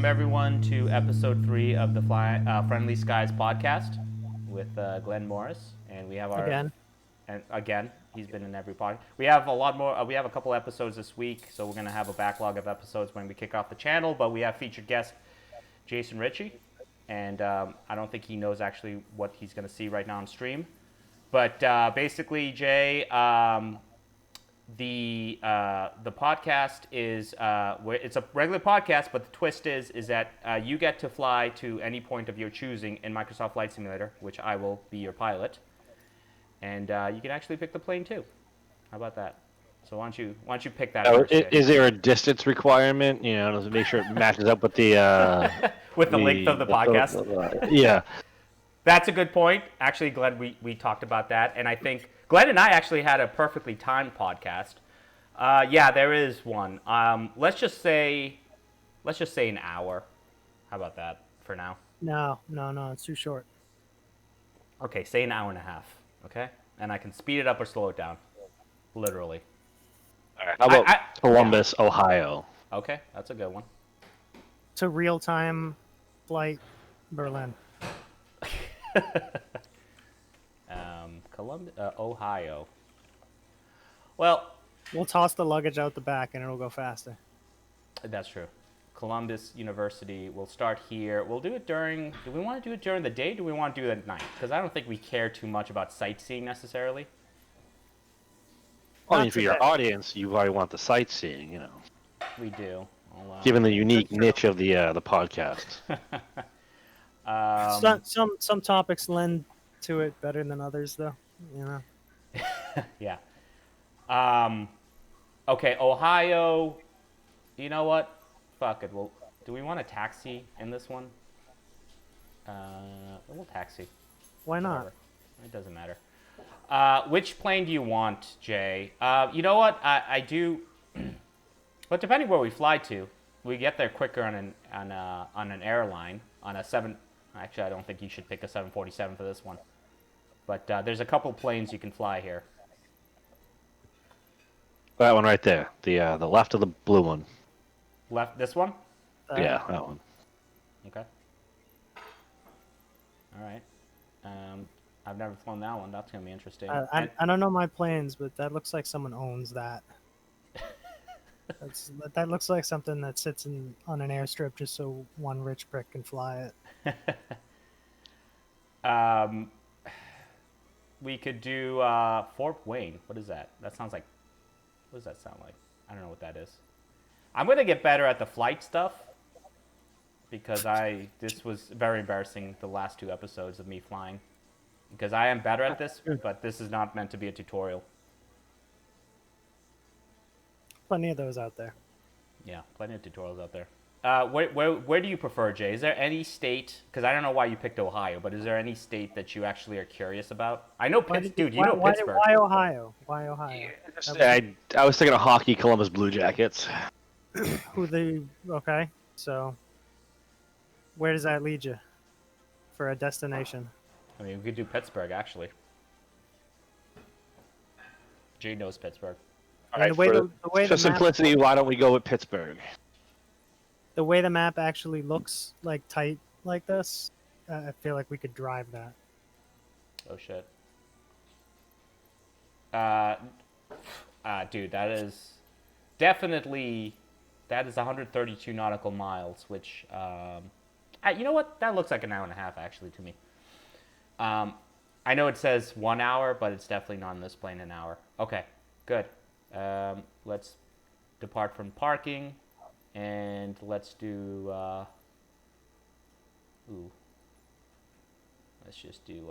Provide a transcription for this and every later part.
everyone to episode 3 of the Friendly Skies podcast with Glenn Morris, and we have again he's been in every pod. We have a lot more. We have a couple episodes this week, so we're gonna have a backlog of episodes when we kick off the channel. But we have featured guest Jay Ricci, and I don't think he knows actually what he's gonna see right now on stream. But basically, Jay. The podcast is it's a regular podcast, but the twist is that you get to fly to any point of your choosing in Microsoft Flight Simulator, which I will be your pilot, and you can actually pick the plane too. How about that? So why don't you pick that? Is there a distance requirement? You know, to make sure it matches up with the with the length of the podcast. Yeah, that's a good point. Actually, Glenn, we talked about that, and I think Glenn and I actually had a perfectly timed podcast. Yeah, there is one. Let's just say an hour. How about that for now? No, it's too short. Okay, say an hour and a half. Okay, and I can speed it up or slow it down. Literally. All right. How about Columbus, Ohio? Okay, that's a good one. To real-time flight, Berlin. Columbus, Ohio. Well, we'll toss the luggage out the back and it'll go faster. That's true. Columbus University. We'll start here. We'll do it during. Do we want to do it during the day? Or do we want to do it at night? Because I don't think we care too much about sightseeing necessarily. I mean, for your audience, you already want the sightseeing, you know. We do. Given the unique niche of the podcast. Some topics lend to it better than others, though. You know. Yeah. Okay, Ohio. You know what? Fuck it. Well, do we want a taxi in this one? We'll taxi. Why not? Whatever. It doesn't matter. Which plane do you want, Jay? You know what? I do. But depending where we fly to, we get there quicker on an airline on a 7. Actually, I don't think you should pick a 747 for this one. But there's a couple planes you can fly here. That one right there, the left of the blue one. Left, this one? Yeah, that one. Okay. All right. I've never flown that one. That's gonna be interesting. I don't know my planes, but that looks like someone owns that. That looks like something that sits on an airstrip just so one rich prick can fly it. We could do Fort Wayne. What is that? That sounds like. What does that sound like? I don't know what that is. I'm gonna get better at the flight stuff because this was very embarrassing the last 2 episodes of me flying. Because I am better at this, but this is not meant to be a tutorial. Plenty of those out there. Yeah, plenty of tutorials out there. Where do you prefer, Jay? Is there any state? Because I don't know why you picked Ohio, but is there any state that you actually are curious about? I know Pittsburgh. You know Pittsburgh. Why Ohio? Why Ohio? I was thinking of hockey, Columbus Blue Jackets. Okay, so where does that lead you for a destination? I mean, we could do Pittsburgh, actually. Jay knows Pittsburgh. All right, for simplicity, why don't we go with Pittsburgh? The way the map actually looks like tight like this, I feel like we could drive that. Oh, shit. Dude, that is definitely... That is 132 nautical miles, which... you know what? That looks like an hour and a half, actually, to me. I know it says 1 hour, but it's definitely not on this plane an hour. Okay, good. Let's depart from parking, and let's do... Let's just do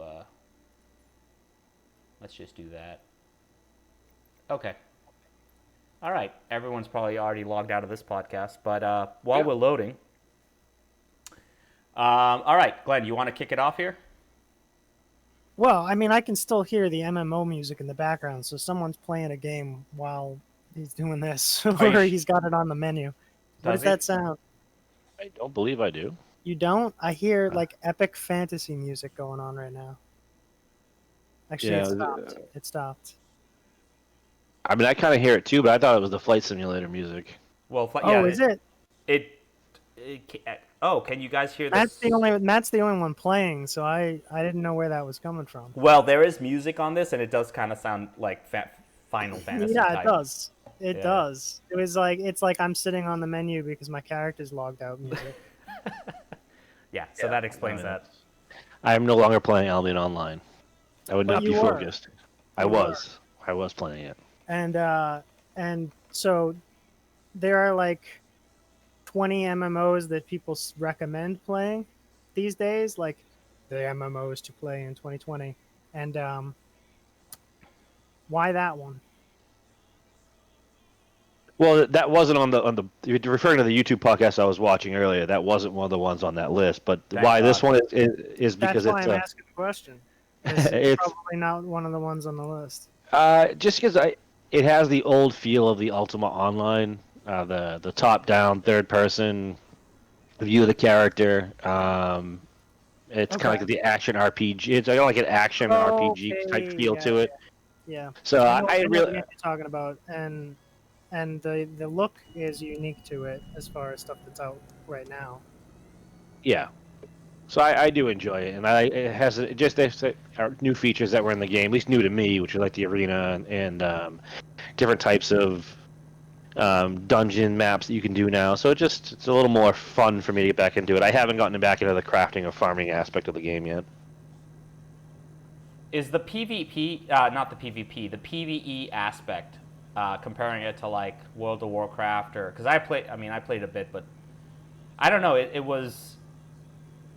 that. Okay. All right. Everyone's probably already logged out of this podcast, but while we're loading... all right, Glenn, you want to kick it off here? Well, I mean, I can still hear the MMO music in the background, so someone's playing a game while he's doing this, or he's got it on the menu. What does that sound? I don't believe I do. You don't? I hear, like, epic fantasy music going on right now. Actually, yeah, it stopped. I mean, I kind of hear it too, but I thought it was the flight simulator music. Well, is it? Oh, can you guys hear this? That's the only one playing, so I didn't know where that was coming from. Well, there is music on this, and it does kind of sound like Final Fantasy. Yeah, type. it does. It does. It's like I'm sitting on the menu because my character's logged out music. Yeah, so that explains that. I am no longer playing Albion Online. I would not be focused. I was playing it. And so there are like 20 MMOs that people recommend playing these days, like the MMOs to play in 2020. And why that one? Well, that wasn't on the. You're referring to the YouTube podcast I was watching earlier. That wasn't one of the ones on that list. But why this one is because that's why I'm it's asking the question. It's probably not one of the ones on the list. Just because it has the old feel of the Ultima Online, the top-down, third-person view of the character. It's kind of like the action RPG. It's like an action RPG type feel to it. Yeah. So I know really what you're talking about, and the look is unique to it as far as stuff that's out right now. Yeah. So I do enjoy it, and it has just new features that were in the game, at least new to me, which are like the arena and different types of dungeon maps that you can do now. So it's a little more fun for me to get back into it. I haven't gotten back into the crafting or farming aspect of the game yet. Is the PvP, not the PvP, the PvE aspect, comparing it to like World of Warcraft, or because I played a bit, but I don't know.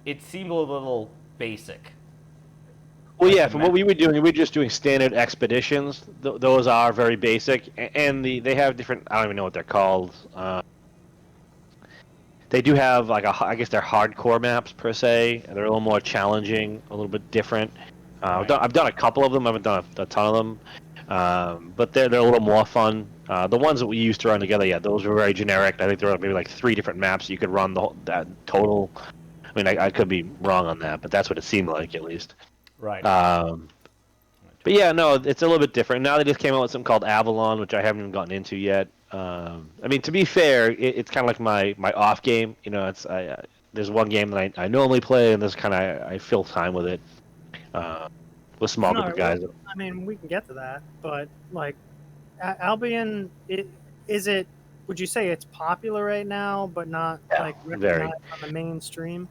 It seemed a little basic. Well, yeah, from what we were doing, we were just doing standard expeditions. Those are very basic, and they have different. I don't even know what they're called. They do have like I guess they're hardcore maps per se. They're a little more challenging, a little bit different. Right. I've done a couple of them. I haven't done a ton of them, but they're a little more fun. The ones that we used to run together, yeah, those were very generic. I think there were maybe like 3 different maps you could run that total. I mean, I could be wrong on that, but that's what it seemed like at least. Right. But yeah, no, it's a little bit different. Now they just came out with something called Avalon, which I haven't even gotten into yet. I mean, to be fair, it's kind of like my off game. You know, there's one game that I normally play, and this kind of I fill time with it with small group of guys. Well, I mean, we can get to that, but like Albion, would you say it's popular right now, but not like recognized on the mainstream?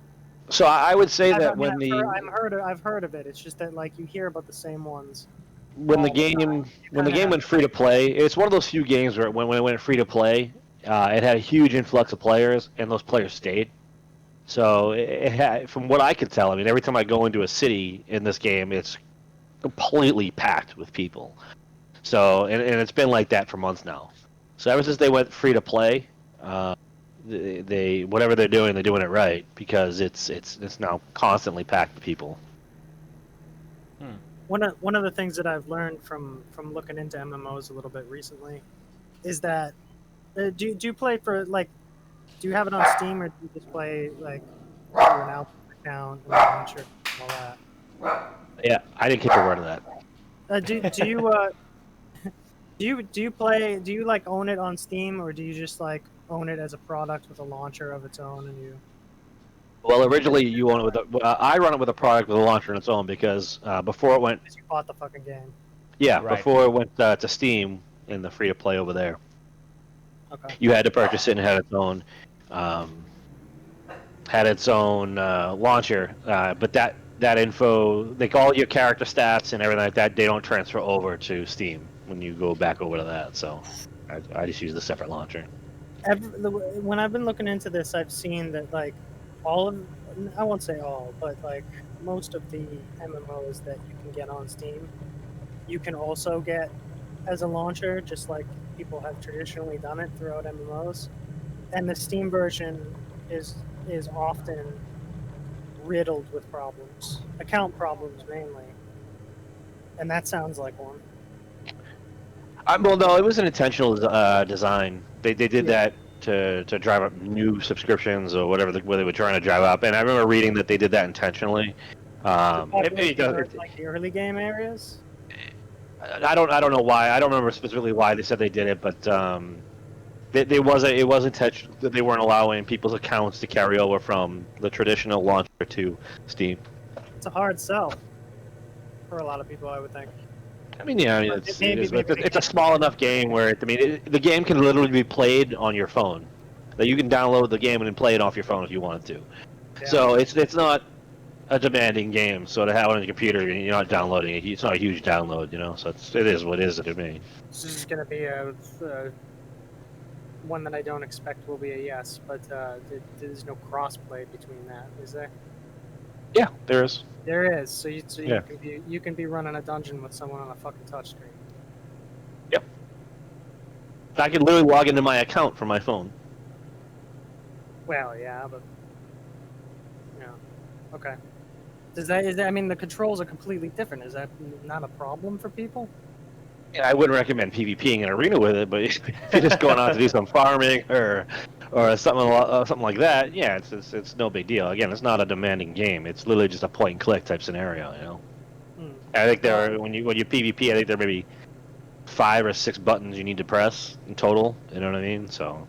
So I would say that I've heard of it. It's just that like you hear about the same ones. When the game went free to play, it's one of those few games where when it went free to play, it had a huge influx of players, and those players stayed. So it had, from what I could tell, I mean, every time I go into a city in this game, it's completely packed with people. So and it's been like that for months now. So ever since they went free to play, they whatever they're doing it right, because it's now constantly packed with people. One of the things that I've learned from looking into MMOs a little bit recently is that do you play for like, do you have it on Steam, or do you just play like through an Alpha account and launcher and all that? Yeah, I didn't get the word of that. Do you like own it on Steam, or do you just like own it as a product with a launcher of its own? And you Well, originally you own it with I run it with a product with a launcher on its own, because before it went. You bought the fucking game. Yeah, right. Before it went to Steam in the free to play over there. Okay. You had to purchase it and had its own launcher, but that info, like all your character stats and everything like that, they don't transfer over to Steam when you go back over to that. So I just use the separate launcher. When I've been looking into this, I've seen that like I won't say all, but like most of the MMOs that you can get on Steam, you can also get as a launcher, just like people have traditionally done it throughout MMOs. And the Steam version is often riddled with problems, account problems mainly. And that sounds like one. Well, no, it was an intentional design. They did that to drive up new subscriptions or whatever they were trying to drive up. And I remember reading that they did that intentionally. Like the early game areas? I don't know why. I don't remember specifically why they said they did it, but It was intentional that they weren't allowing people's accounts to carry over from the traditional launcher to Steam. It's a hard sell for a lot of people, I would think. I mean, yeah, Maybe it's a small enough game where the game can literally be played on your phone. That you can download the game and then play it off your phone if you wanted to. Yeah. So it's not a demanding game. So to have it on your computer, you're not downloading it. It's not a huge download, you know. So it is what it is to me. This is going to be one that I don't expect will be a yes, but there's no crossplay between that, is there? Yeah, there is. There is. So Yeah. you can be running a dungeon with someone on a fucking touchscreen. Yep. I can literally log into my account from my phone. Well, yeah, but yeah, okay. Is that? I mean, the controls are completely different. Is that not a problem for people? Yeah, I wouldn't recommend PvPing in arena with it, but if you're just going out to do some farming or something like that, yeah, it's no big deal. Again, it's not a demanding game. It's literally just a point and click type scenario, you know. I think when you PvP, I think there may be 5 or 6 buttons you need to press in total. You know what I mean? So.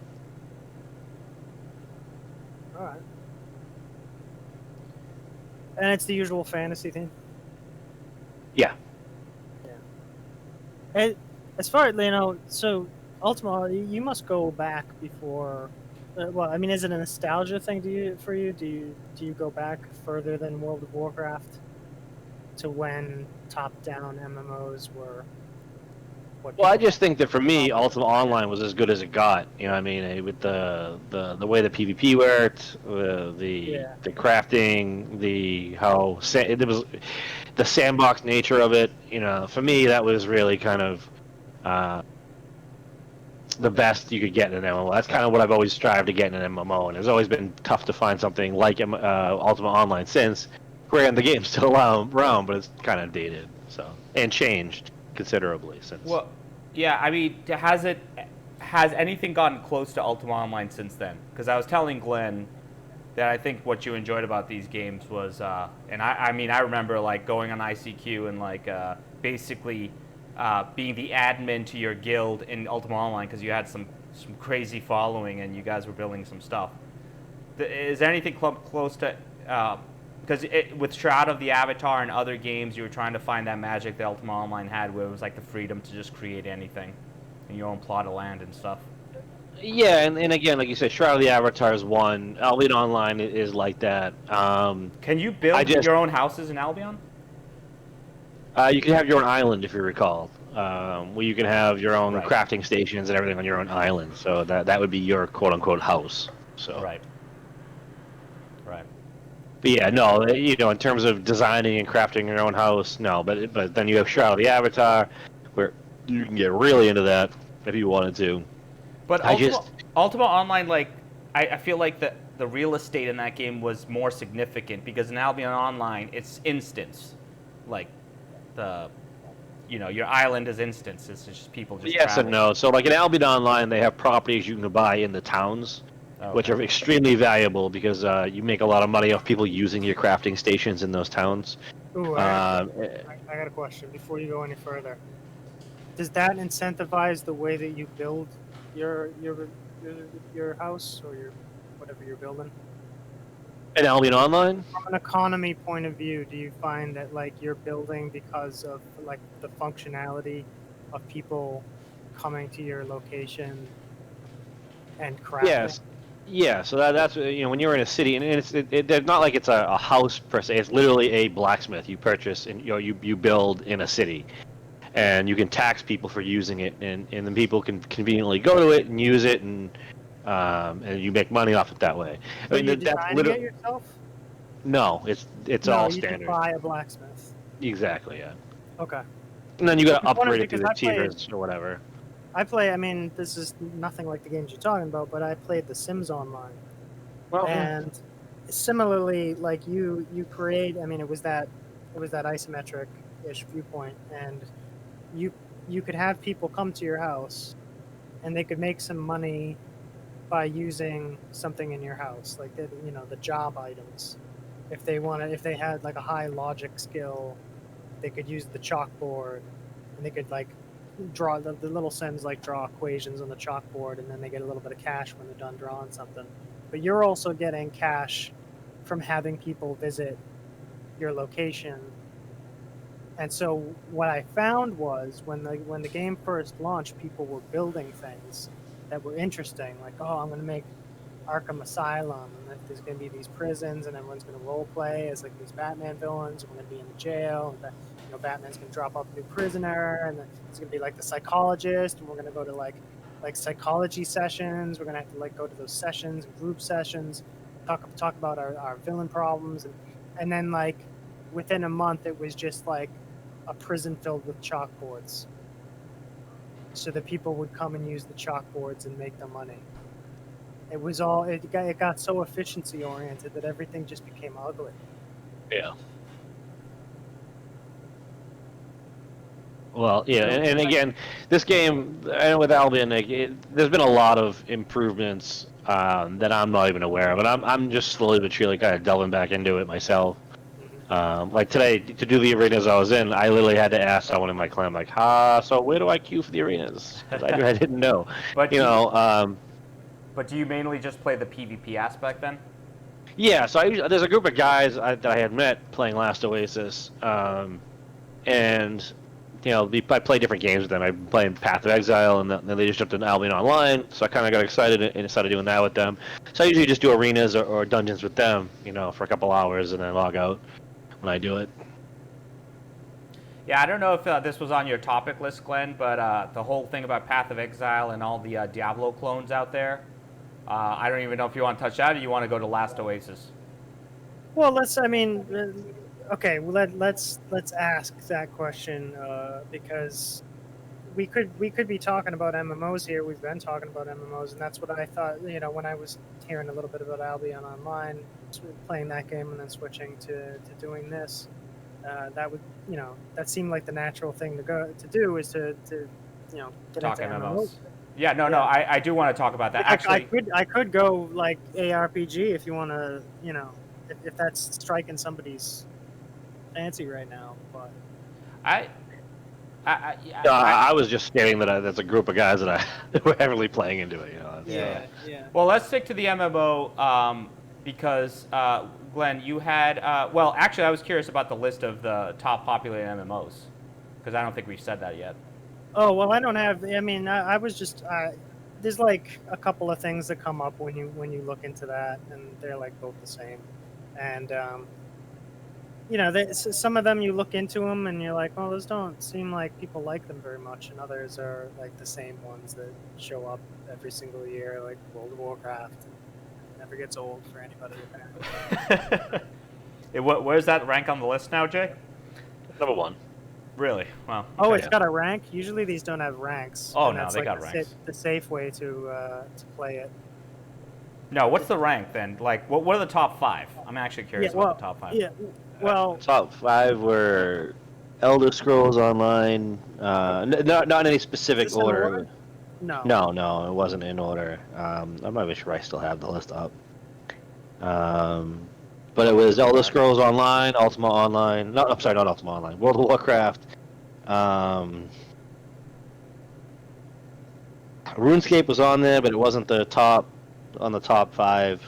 All right. And it's the usual fantasy thing. Yeah. And as far as so ultimately, you must go back before. Well, I mean, is it a nostalgia thing for you? Do you go back further than World of Warcraft to when top-down MMOs were? Well, I just think that for me, Ultima Online was as good as it got. You know what I mean? With the way the PvP worked, the crafting, it was the sandbox nature of it. You know, for me, that was really kind of the best you could get in an MMO. That's kind of what I've always strived to get in an MMO, and it's always been tough to find something like Ultima Online since. Granted, the game's still around, but it's kind of dated, and changed considerably since. Well, yeah, I mean, has anything gotten close to Ultima Online since then? Because I was telling Glenn that I think what you enjoyed about these games was, and I mean, I remember like going on ICQ and like basically being the admin to your guild in Ultima Online because you had some crazy following and you guys were building some stuff. Is there anything close to? Because with Shroud of the Avatar and other games, you were trying to find that magic that Ultima Online had, where it was like the freedom to just create anything in your own plot of land and stuff. Yeah, and again, like you said, Shroud of the Avatar is one. Albion Online is like that. Can you build your own houses in Albion? You can have your own island, if you recall. Where you can have your own crafting stations and everything on your own island. So that would be your quote-unquote house. So. Right. But yeah, no, in terms of designing and crafting your own house, no. But then you have Shroud of the Avatar, where you can get really into that if you wanted to. But Ultima Online, like, I feel like the real estate in that game was more significant because in Albion Online, it's instance. Like, your island is instance. It's just people just Yes traveling. and no. So like in Albion Online, they have properties you can buy in the towns. Okay. Which are extremely valuable because you make a lot of money off people using your crafting stations in those towns. Ooh, I got a question before you go any further. Does that incentivize the way that you build your house or whatever you're building? In Albion Online? From an economy point of view, do you find that like you're building because of like the functionality of people coming to your location and crafting? Yes. Yeah, so that's when you're in a city, and it's not like it's a house per se. It's literally a blacksmith you purchase and you build in a city, and you can tax people for using it, and then people can conveniently go to it and use it, and you make money off it that way. So you designing it yourself? No, it's all standard. You can buy a blacksmith. Exactly, yeah. Okay. And then you got to upgrade it through the tiers or whatever. I mean, this is nothing like the games you're talking about, but I played The Sims Online. Well, and similarly, like you create, I mean, it was that isometric-ish viewpoint, and you could have people come to your house, and they could make some money by using something in your house, like the job items. If they had like a high logic skill, they could use the chalkboard, and they could like, draw the little Sims like draw equations on the chalkboard, and then they get a little bit of cash when they're done drawing something. But you're also getting cash from having people visit your location. And so what I found was when the game first launched, people were building things that were interesting, like, oh, I'm going to make Arkham Asylum, and there's going to be these prisons, and everyone's going to role play as like these Batman villains. We're going to be in the jail, and Batman's going to drop off a new prisoner, and it's going to be like the psychologist, and we're going to go to like psychology sessions. We're going to have to like go to those sessions, group sessions, talk about our villain problems, and then like within a month, it was just like a prison filled with chalkboards, so that people would come and use the chalkboards and make their money. It got so efficiency oriented that everything just became ugly. Yeah. Well, yeah, and again, this game, and with Albion, there's been a lot of improvements that I'm not even aware of, and I'm just slowly but surely kind of delving back into it myself. Like today, to do the arenas I was in, I literally had to ask someone in my clan, like, so where do I queue for the arenas? Because I didn't know. But but do you mainly just play the PvP aspect then? Yeah, so there's a group of guys that I had met playing Last Oasis, and I play different games with them. I've been playing Path of Exile, and then they just jumped into Albion Online, so I kind of got excited and started doing that with them. So I usually just do arenas or dungeons with them, for a couple hours, and then log out when I do it. Yeah, I don't know if this was on your topic list, Glenn, but the whole thing about Path of Exile and all the Diablo clones out there, I don't even know if you want to touch that or you want to go to Last Oasis. Well, let's ask that question because we could be talking about MMOs here. We've been talking about MMOs, and that's what I thought. When I was hearing a little bit about Albion Online, playing that game and then switching to doing this, that would that seemed like the natural thing to do is to get talk into MMOs. Yeah, no, I do want to talk about that. Actually, I could go like ARPG if you want to, if that's striking somebody's fancy right now, but I was just stating that that's a group of guys that were heavily playing into it. Yeah. Well, let's stick to the MMO because Glenn, you had well, actually, I was curious about the list of the top popular MMOs because I don't think we've said that yet. Oh well, I don't have. I mean, I was just. There's like a couple of things that come up when you look into that, and they're like both the same, and some of them you look into them and you're like, oh, those don't seem like people like them very much, and others are like the same ones that show up every single year, like World of Warcraft. It never gets old for anybody apparently. Where's that rank on the list now, Jay? Number 1. Really? Wow. Okay. Oh, it's got a rank? Usually these don't have ranks. Oh, no, they got ranks. The safe way to play it. No, what's the rank then? Like, what are the top 5? I'm actually curious about the top 5. Yeah, well... top 5 were Elder Scrolls Online, not in any specific order. No, it wasn't in order. I'm not even sure I still have the list up. But it was Elder Scrolls Online, Ultima Online. No, I'm sorry, not Ultima Online. World of Warcraft. RuneScape was on there, but it wasn't the top 5.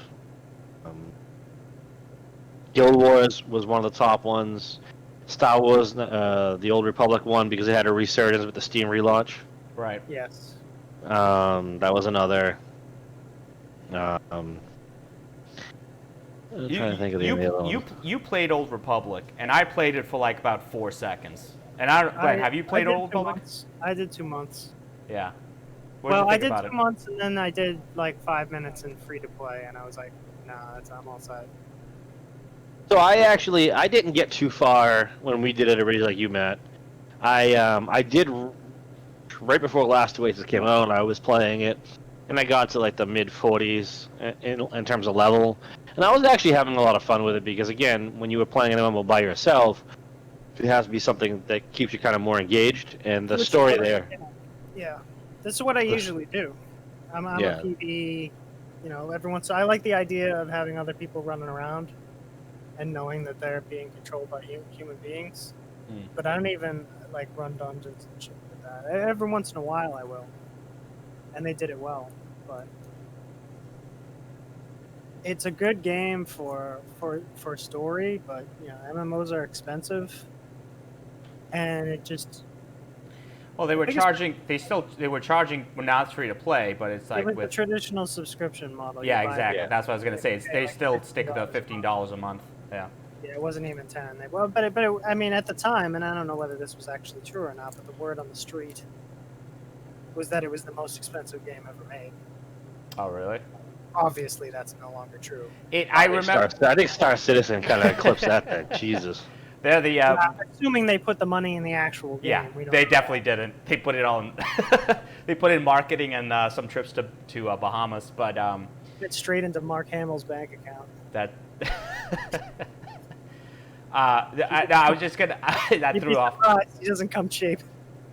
Guild Wars was one of the top ones. Star Wars, the Old Republic one, because it had a resurgence with the Steam relaunch. Right. Yes. That was another. I'm trying to think of the other one. You played Old Republic, and I played it for like about 4 seconds. And Glenn, have you played Old Republic? I did 2 months. Yeah. I did 2 months, and then I did like 5 minutes in free to play, and I was like, nah, I'm all set. So I didn't get too far when we did it originally, like you, Matt. I did right before Last Oasis came out. I was playing it, and I got to like the mid 40s in terms of level. And I was actually having a lot of fun with it because, again, when you were playing an MMO by yourself, it has to be something that keeps you kind of more engaged. And the story there. Yeah, this is what I usually do. I'm a PvE, I like the idea of having other people running around and knowing that they're being controlled by human beings. But I don't even like run dungeons and shit like that. Every once in a while, I will, and they did it well. But it's a good game for story. But MMOs are expensive, and it just. Well, they were charging. They were charging. Well, now it's free to play, but it's like with with the traditional subscription model. Yeah, exactly. Yeah. That's what I was gonna say. They still stick to the $15 a month. Yeah. Yeah, it wasn't even 10. But I mean, at the time, and I don't know whether this was actually true or not, but the word on the street was that it was the most expensive game ever made. Oh, really? Obviously, that's no longer true. I remember. I think Star Citizen kind of eclipsed that thing. Jesus. They're the. Assuming they put the money in the actual game. Yeah, We don't they know. definitely didn't. They put it on. They put in marketing and some trips to Bahamas, but It's straight into Mark Hamill's bank account. that. I was just gonna. That You'd threw be off. surprised he doesn't come cheap.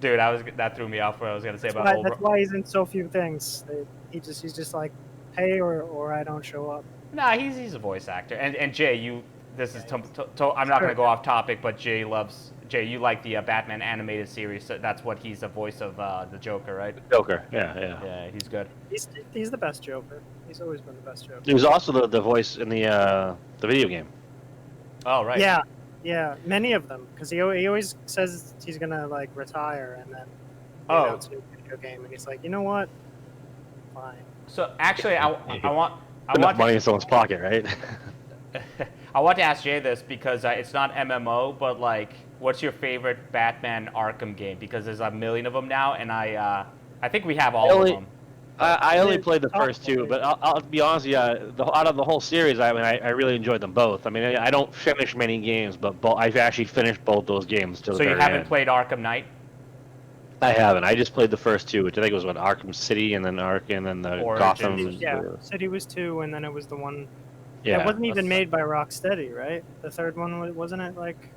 Dude, that threw me off. What I was gonna say about That's why he's in so few things. He's just like, pay or I don't show up. Nah, he's a voice actor. And Jay, this is I'm not gonna go off topic, but Jay, you like the Batman animated series. So that's what he's the voice of the Joker, right? Joker. Yeah. Yeah, he's good. He's the best Joker. He's always been the best Joker. He was also the voice in the video game. Oh, right. Yeah, many of them, because he always says he's gonna like retire, and then it's a new video game, and he's like, you know what? Fine. So actually, I want money in someone's pocket, right? I want to ask Jay this because it's not MMO, but like, what's your favorite Batman Arkham game? Because there's a million of them now, and I think we have all of them. I only played the first two, but I'll be honest with you, out of the whole series, I mean, I really enjoyed them both. I mean, I don't finish many games, but I've actually finished both those games to the very end. So you haven't played Arkham Knight? I haven't. I just played the first two, which I think was Arkham City, and then the Gotham. Yeah, City was 2, and then it was the one. Yeah. It wasn't even made by Rocksteady, right? The third one wasn't it like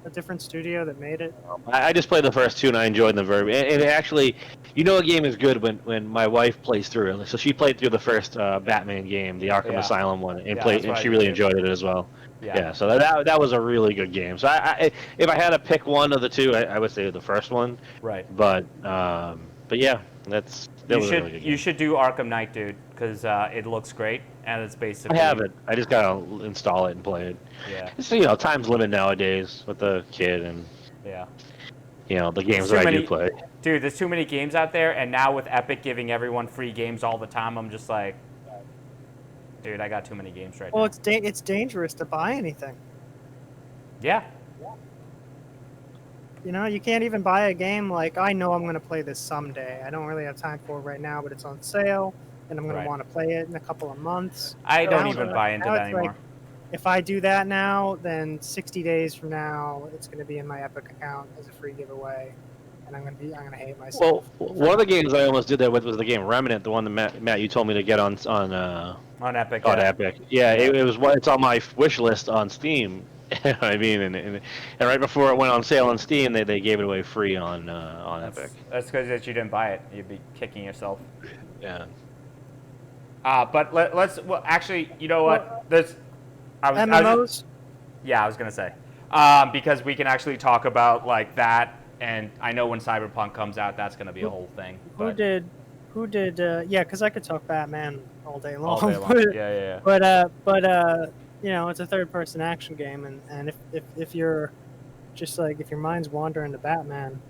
a different studio that made it? I just played the first two, and I enjoyed them very. And actually, a game is good when my wife plays through it. So she played through the first Batman game, the Arkham Asylum one, and she really enjoyed it as well. Yeah. So that was a really good game. So if I had to pick one of the two, I would say the first one. Right. But yeah, that was a really good game. You should do Arkham Knight, dude, because it looks great, and it's basically. I have it. I just gotta install it and play it. Yeah. It's, time's limit nowadays with the kid and. Yeah. The games that I do play. Dude, there's too many games out there, and now with Epic giving everyone free games all the time, I'm just like, dude, I got too many games right now. Well, it's dangerous to buy anything. Yeah. You can't even buy a game like, I know I'm going to play this someday. I don't really have time for it right now, but it's on sale, and I'm going to want to play it in a couple of months. I don't even buy into that anymore. Like, if I do that now, then 60 days from now, it's going to be in my Epic account as a free giveaway, and I'm going to hate myself. Well, one of the games I almost did that with was the game Remnant, the one that Matt you told me to get on Epic. On Epic. Yeah, it's on my wish list on Steam. I mean, and right before it went on sale on Steam, they gave it away free on Epic. That's because you didn't buy it. You'd be kicking yourself. Yeah. But let's. Well, actually, you know what? There's. MMOs? I was gonna say, because we can actually talk about like that, and I know when Cyberpunk comes out, that's gonna be a whole thing. Who did? Yeah, because I could talk Batman all day long. All day long. Yeah. But it's a third-person action game, and if you're just like if your mind's wandering to Batman,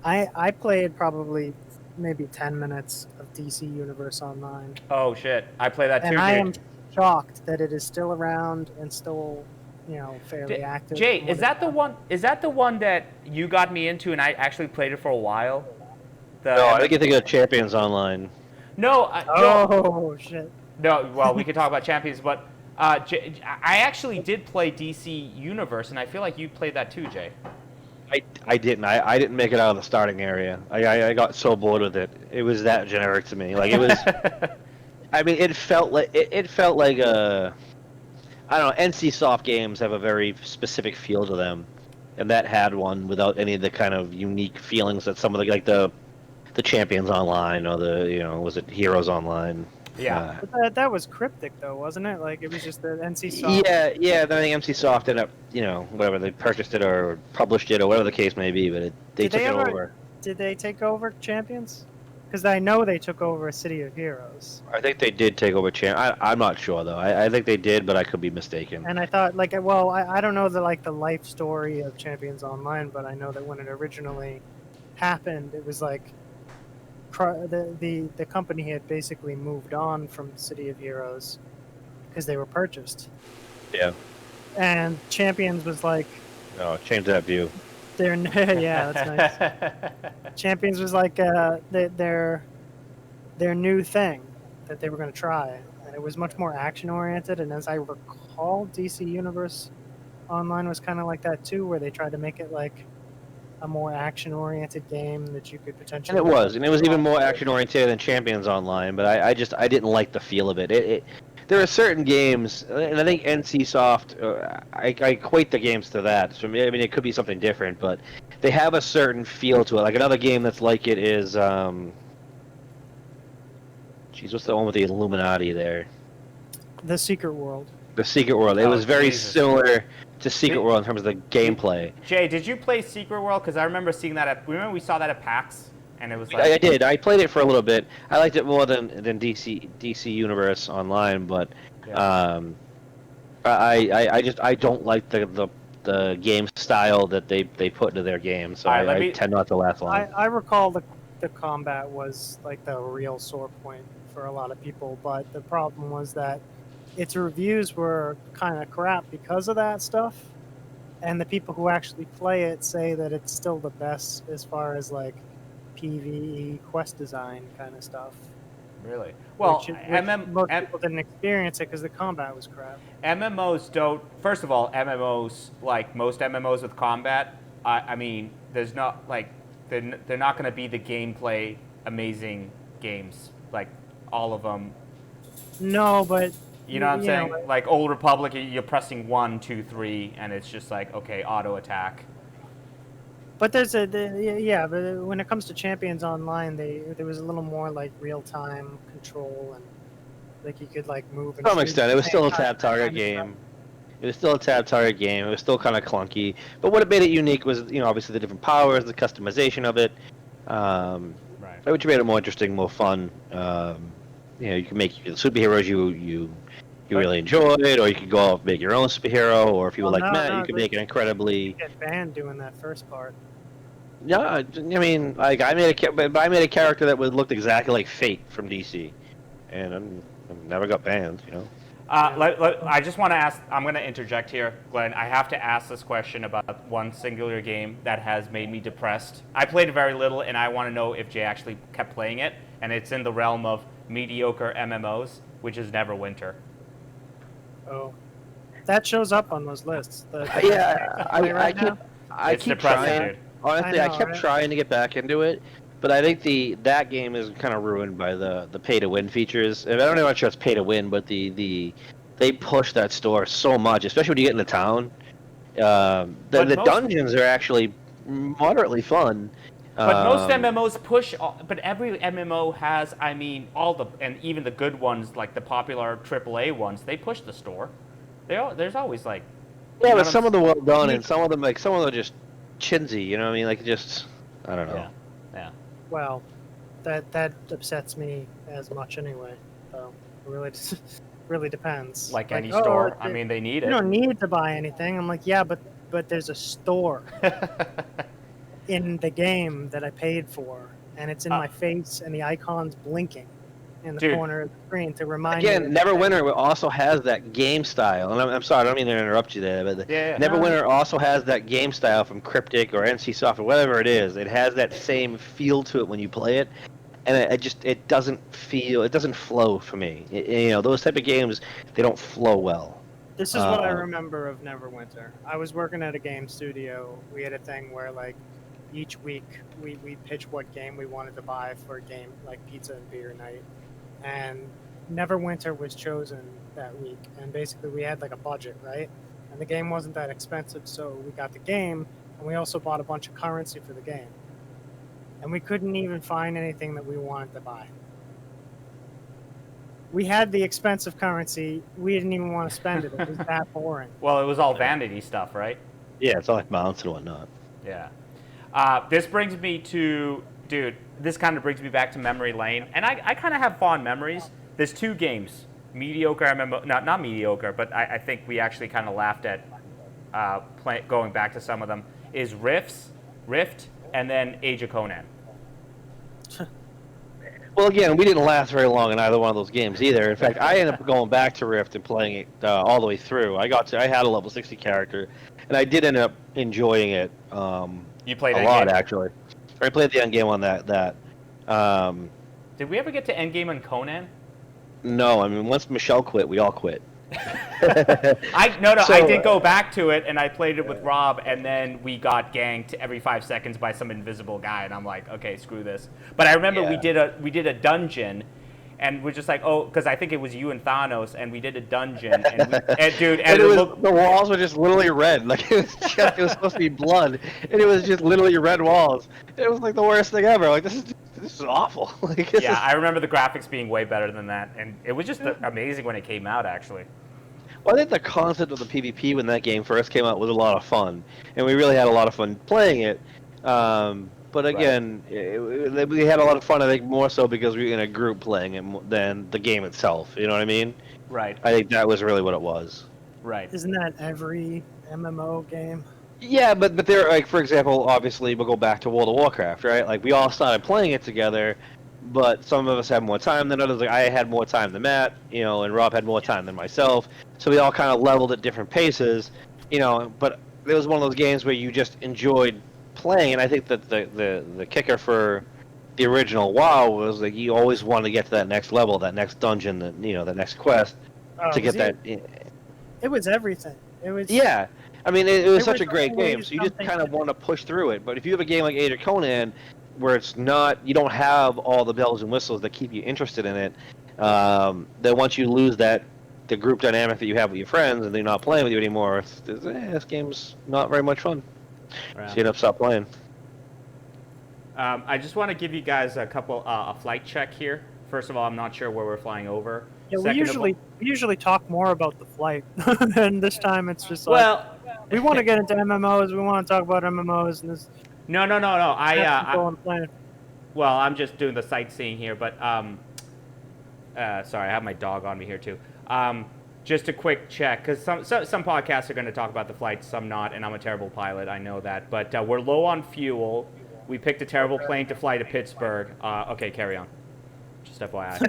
I played probably maybe 10 minutes of DC Universe Online. Oh shit! I play that too, and dude. I am shocked that it is still around and still, fairly active. Jay, is that the one? Is that the one that you got me into, and I actually played it for a while? No, I think you think of Champions Online. No. Oh shit. No, well, we could talk about Champions, but I actually did play DC Universe, and I feel like you played that too, Jay. I didn't. I didn't make it out of the starting area. I got so bored with it. It was that generic to me. Like it was. I mean, it felt like I don't know. NCSoft games have a very specific feel to them, and that had one without any of the kind of unique feelings that some of the Champions Online or was it Heroes Online? Yeah. But that was cryptic though, wasn't it? Like it was just the NCSoft. Yeah. Then I think NCSoft ended up, whatever, they purchased it or published it or whatever the case may be, but they took it over. Did they take over Champions? Because I know they took over City of Heroes. I think they did take over I'm not sure though. I think they did, but I could be mistaken. And I thought, like, well, I don't know the life story of Champions Online, but I know that when it originally happened, it was like the company had basically moved on from City of Heroes because they were purchased. Yeah. And Champions was like, No, change that view. yeah, that's nice. Champions was like their new thing that they were going to try, and it was much more action oriented. And as I recall, DC Universe Online was kind of like that too, where they tried to make it like a more action oriented game that you could potentially. And it was even more action oriented than Champions Online. But I didn't like the feel of it. There are certain games, and I think NCSoft, I equate the games to that. So I mean, it could be something different, but they have a certain feel to it. Like another game that's like it is, what's the one with the Illuminati there? The Secret World. The Secret World. It was very similar to Secret World in terms of the gameplay. Jay, did you play Secret World? Because I remember seeing that remember we saw that at PAX? And it was like... I did. I played it for a little bit. I liked it more than DC Universe Online, but yeah. I don't like the game style that they put into their game, so I tend not to last long. I recall the combat was like the real sore point for a lot of people, but the problem was that its reviews were kind of crap because of that stuff, and the people who actually play it say that it's still the best as far as like PvE quest design kind of stuff. Really? Well, most people didn't experience it because the combat was crap. MMOs don't. First of all, MMOs, like most MMOs with combat, I mean, there's not like they're not going to be the gameplay amazing games like all of them. No, but you know what I'm saying? Like Old Republic, you're pressing 1, 2, 3, and it's just like okay, auto attack. But but when it comes to Champions Online, there was a little more like real-time control, and like you could like move. To some extent, it was still a tab target game. It was still a tab target game. It was still kind of clunky. But what made it unique was, obviously the different powers, the customization of it, which made it more interesting, more fun. You can make the superheroes you really enjoyed, or you could go out and make your own superhero, or if you were like Matt, you could make an incredibly... You get banned doing that first part. Yeah, I mean, like I made a character that looked exactly like Fate from DC, and I never got banned, I just want to ask, I'm going to interject here, Glenn. I have to ask this question about one singular game that has made me depressed. I played it very little, and I want to know if Jay actually kept playing it, and it's in the realm of mediocre MMOs, which is Neverwinter. Oh, that shows up on those lists. I keep trying. Dude. Honestly, I kept trying to get back into it, but I think that game is kind of ruined by the pay-to-win features. And I don't know if it's pay-to-win, but they push that store so much, especially when you get into town. The dungeons are actually moderately fun. But most MMOs push, but every MMO has, and even the good ones, like the popular AAA ones, they push the store. There's always like... Yeah, but some of them well done, and some of them are just chintzy, you know what I mean? Like, just, I don't know. Yeah. Well, that upsets me as much anyway, so it really depends. Like any store, they need it. You don't need to buy anything. I'm like, yeah, but there's a store in the game that I paid for, and it's in my face, and the icon's blinking in the corner of the screen to remind me. Again, Neverwinter also has that game style, and I'm sorry, I don't mean to interrupt you there, but Neverwinter also has that game style from Cryptic or NCSoft or whatever it is. It has that same feel to it when you play it, and it doesn't flow for me. Those type of games, they don't flow well. This is what I remember of Neverwinter. I was working at a game studio. We had a thing where like each week we pitch what game we wanted to buy for a game like pizza and beer night. And Neverwinter was chosen that week, and basically we had like a budget, right? And the game wasn't that expensive, so we got the game, and we also bought a bunch of currency for the game. And we couldn't even find anything that we wanted to buy. We had the expensive currency, we didn't even want to spend it. It was that boring. Well, it was all vanity stuff, right? Yeah, it's all like mounts and whatnot. Yeah. This brings me to, dude, this kind of brings me back to memory lane. And I kind of have fond memories. There's 2 games, mediocre MMO, not mediocre, but I think we actually kind of laughed at going back to some of them, is Rift, and then Age of Conan. Well, again, we didn't last very long in either one of those games either. In fact, I ended up going back to Rift and playing it all the way through. I had a level 60 character, and I did end up enjoying it. You played a lot, actually. I played the end game on that. Did we ever get to endgame on Conan? No, I mean, once Michelle quit, we all quit. I did go back to it, and I played it with Rob, and then we got ganked every 5 seconds by some invisible guy, and I'm like, okay, screw this. But I remember we did a dungeon, and we're just like, oh, because I think it was you and Thanos, and we did a dungeon, and the walls were just literally red, like it was supposed to be blood, and it was just literally red walls. It was like the worst thing ever. Like this is awful. I remember the graphics being way better than that, and it was just amazing when it came out, actually. Well, I think the concept of the PvP when that game first came out was a lot of fun, and we really had a lot of fun playing it. But again, we had a lot of fun, I think, more so because we were in a group playing it than the game itself. You know what I mean? Right. I think that was really what it was. Right. Isn't that every MMO game? Yeah, but there, like, for example, obviously we'll go back to World of Warcraft, right? Like, we all started playing it together, but some of us had more time than others. Like, I had more time than Matt, and Rob had more time than myself. So we all kind of leveled at different paces, but it was one of those games where you just enjoyed playing, and I think that the kicker for the original WoW was that you always wanted to get to that next level, that next dungeon, that next quest, to get that. It was everything. It was. Yeah. I mean, it was such a great game, so you just kind of want to push through it. But if you have a game like Age of Conan, where it's not, you don't have all the bells and whistles that keep you interested in it, then once you lose the group dynamic that you have with your friends, and they're not playing with you anymore, this game's not very much fun. Right. So you end up stop playing. I just want to give you guys a flight check here. First of all, I'm not sure where we're flying over. Yeah, we usually talk more about the flight, and this time it's just like, we want to get into MMOs. We want to talk about MMOs, and this. No. Well, I'm just doing the sightseeing here, but sorry, I have my dog on me here too. Just a quick check, because some podcasts are going to talk about the flight, some not, and I'm a terrible pilot, I know that. But we're low on fuel. We picked a terrible plane to fly to Pittsburgh. Okay, carry on. Just FYI.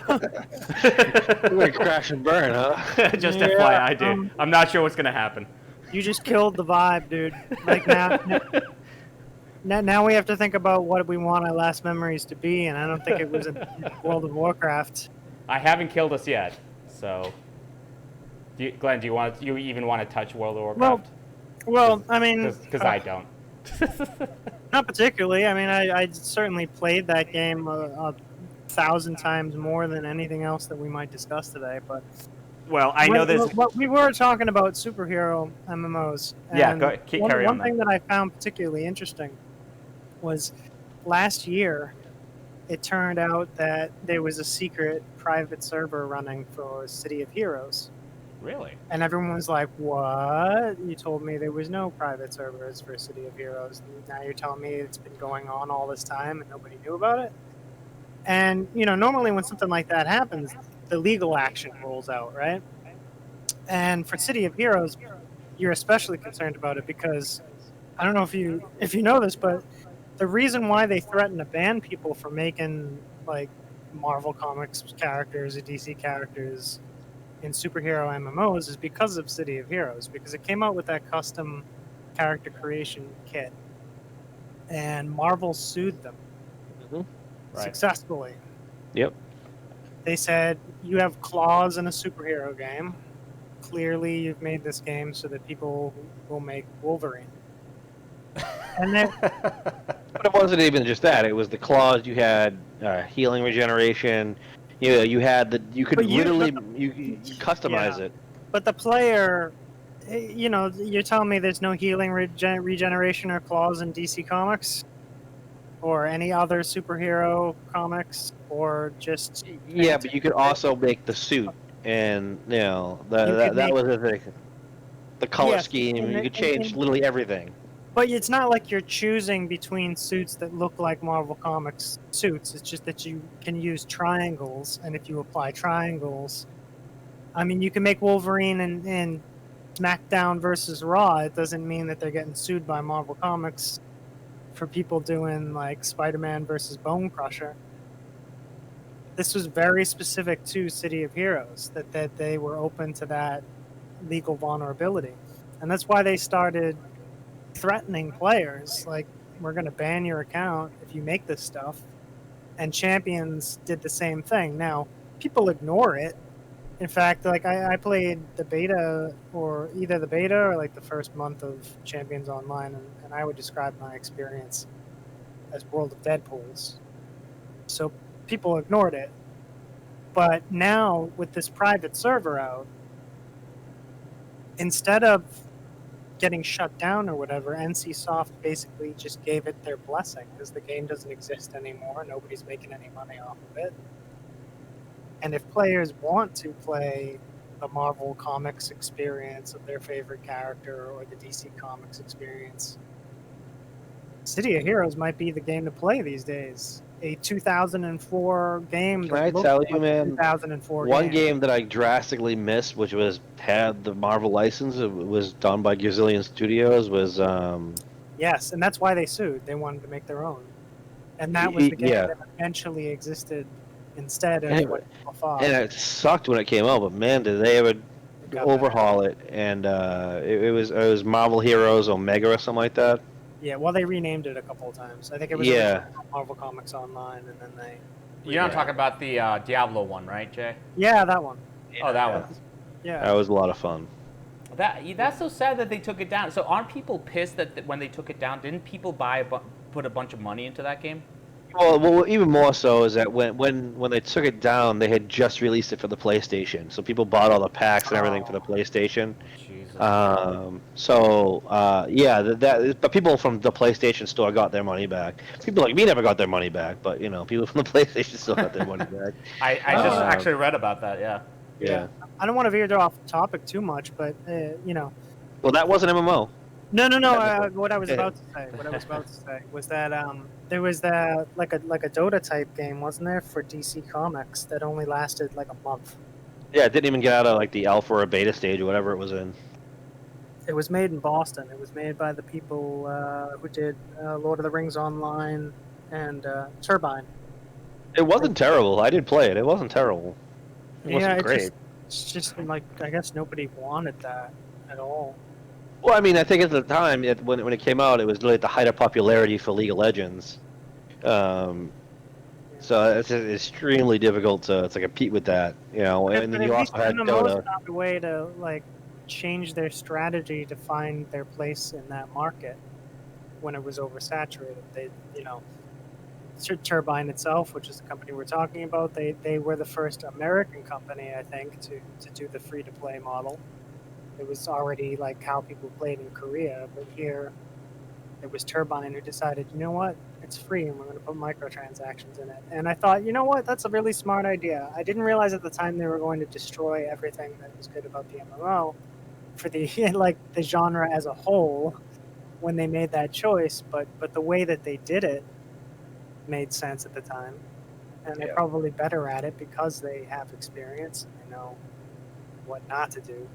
You're going to crash and burn, huh? Just FYI, dude. I'm not sure what's going to happen. You just killed the vibe, dude. Like now we have to think about what we want our last memories to be, and I don't think it was in World of Warcraft. I haven't killed us yet, so... Glenn, do you even want to touch World of Warcraft? Well, I mean... Because I don't. Not particularly. I mean, I certainly played that game 1,000 times more than anything else that we might discuss today, but... Well, I know this... We were talking about superhero MMOs. Yeah, carry on. One thing that I found particularly interesting was last year, it turned out that there was a secret private server running for City of Heroes. Really? And everyone was like, what? You told me there was no private servers for City of Heroes. Now you're telling me it's been going on all this time and nobody knew about it? And, normally when something like that happens, the legal action rolls out, right? And for City of Heroes, you're especially concerned about it because I don't know if you know this, but the reason why they threaten to ban people for making like Marvel Comics characters or DC characters in superhero MMOs is because of City of Heroes, because it came out with that custom character creation kit, and Marvel sued them successfully. Yep. They said, you have claws in a superhero game. Clearly, you've made this game so that people will make Wolverine. And then, but it wasn't even just that. It was the claws. You had healing, regeneration. You had you could literally customize it. But the player, you're telling me there's no healing, regeneration, or claws in DC Comics, or any other superhero comics, or just but you could also make the suit, and that was the thing. The color scheme. You could change literally everything. But it's not like you're choosing between suits that look like Marvel Comics suits. It's just that you can use triangles, and if you apply triangles, I mean, you can make Wolverine and SmackDown versus Raw. It doesn't mean that they're getting sued by Marvel Comics for people doing like Spider-Man versus Bone Crusher. This was very specific to City of Heroes, that they were open to that legal vulnerability. And that's why they started threatening players, like, we're going to ban your account if you make this stuff. And Champions did the same thing. Now, people ignore it. In fact, like, I played the beta, or either the beta or like the first month of Champions Online, and I would describe my experience as World of Deadpools. So people ignored it. But now, with this private server out, instead of getting shut down or whatever, NCSoft basically just gave it their blessing because the game doesn't exist anymore. Nobody's making any money off of it. And if players want to play the Marvel Comics experience of their favorite character or the DC Comics experience, City of Heroes might be the game to play these days. A 2004 game. Can I tell you, man? 2004 one game that I drastically missed, which had the Marvel license, it was done by Gazillion Studios, was Yes, and that's why they sued. They wanted to make their own, and that was the game that eventually existed instead of what people thought. And it sucked when it came out, but man, did they ever overhaul it? And it was Marvel Heroes Omega or something like that. Yeah, well, they renamed it a couple of times. I think it was Marvel Comics Online, and then they... You're not talking about the Diablo one, right, Jay? Yeah, that one. Oh, that one. Yeah. That was a lot of fun. That's so sad that they took it down. So aren't people pissed that when they took it down, didn't people put a bunch of money into that game? Well, even more so is that when they took it down, they had just released it for the PlayStation, so people bought all the packs and everything for the PlayStation. Jesus. But people from the PlayStation store got their money back. People like me never got their money back, but people from the PlayStation store got their money back. I just actually read about that. Yeah. I don't want to veer off topic too much, but Well, that was an MMO. No. What I was about to say was that there was that like a Dota type game, wasn't there, for DC Comics that only lasted like a month. Yeah, it didn't even get out of like the alpha or beta stage or whatever it was in. It was made in Boston. It was made by the people who did Lord of the Rings Online and Turbine. It wasn't terrible. I did play it. It wasn't terrible. It wasn't great. It's just like, I guess nobody wanted that at all. Well, I mean, I think at the time, when it came out, it was really at the height of popularity for League of Legends. So it's extremely difficult to compete with that, And then you also had Dota. Found a way to like change their strategy to find their place in that market when it was oversaturated. They, Turbine itself, which is the company we're talking about, they were the first American company, I think, to do the free-to-play model. It was already like how people played in Korea, but here it was Turbine who decided, you know what, it's free and we're going to put microtransactions in it. And I thought, you know what, that's a really smart idea. I didn't realize at the time they were going to destroy everything that was good about the MMO for the the genre as a whole when they made that choice, but the way that they did it made sense at the time. And they're probably better at it because they have experience and they know what not to do.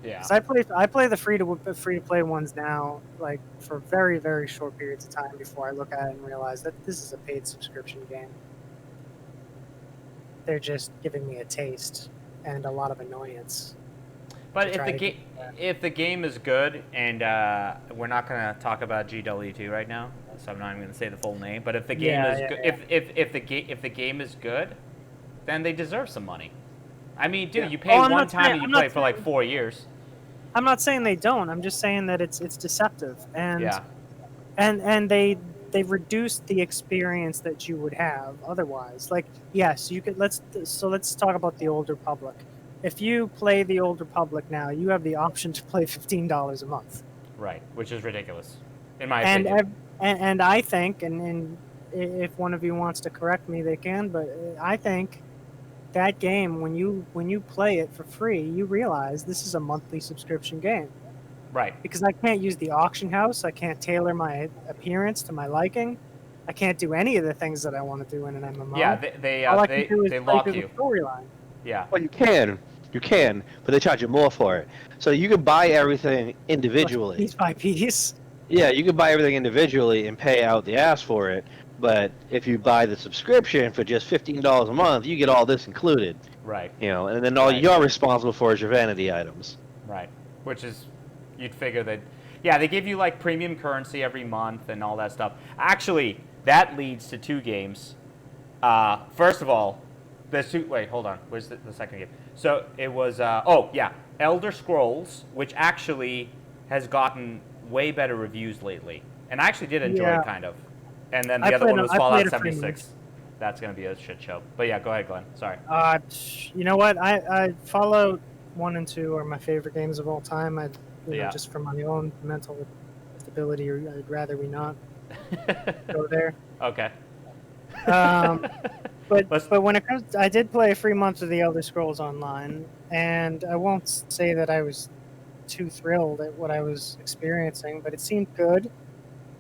Yeah. I play the free to play ones now, like for very, very short periods of time before I look at it and realize that this is a paid subscription game. They're just giving me a taste and a lot of annoyance. But if the game is good, and we're not going to talk about GW2 right now, so I'm not even going to say the full name. But if the game is good, if the game is good, then they deserve some money. I mean, dude, you pay one time and you play for like 4 years. I'm not saying they don't. I'm just saying that it's deceptive, and they reduced the experience that you would have otherwise. Like, yes, you could. Let's talk about the Old Republic. If you play the Old Republic now, you have the option to play $15 a month. Right, which is ridiculous, in my opinion. And I think, and if one of you wants to correct me, they can. But I think that game, when you play it for free, you realize this is a monthly subscription game. Right. Because I can't use the auction house. I can't tailor my appearance to my liking. I can't do any of the things that I want to do in an MMO. Yeah, All I can do is they play lock through the you. storyline. Yeah. Well, you can, but they charge you more for it. So you can buy everything individually. Piece by piece. Yeah, you can buy everything individually and pay out the ass for it. But if you buy the subscription for just $15 a month, you get all this included. Right. And then all you're responsible for is your vanity items. Right. Which is, you'd figure that, yeah, they give you like premium currency every month and all that stuff. Actually, that leads to 2 games. First of all, wait, hold on. Where's the second game? So it was, Elder Scrolls, which actually has gotten way better reviews lately. And I actually did enjoy it, kind of. And then the other one was Fallout 76. That's going to be a shit show. But yeah, go ahead, Glenn. Sorry. You know what? I Fallout 1 and 2 are my favorite games of all time. Just for my own mental stability, I'd rather we not go there. Okay. But when it comes, I did play a free month of the Elder Scrolls Online, and I won't say that I was too thrilled at what I was experiencing, but it seemed good,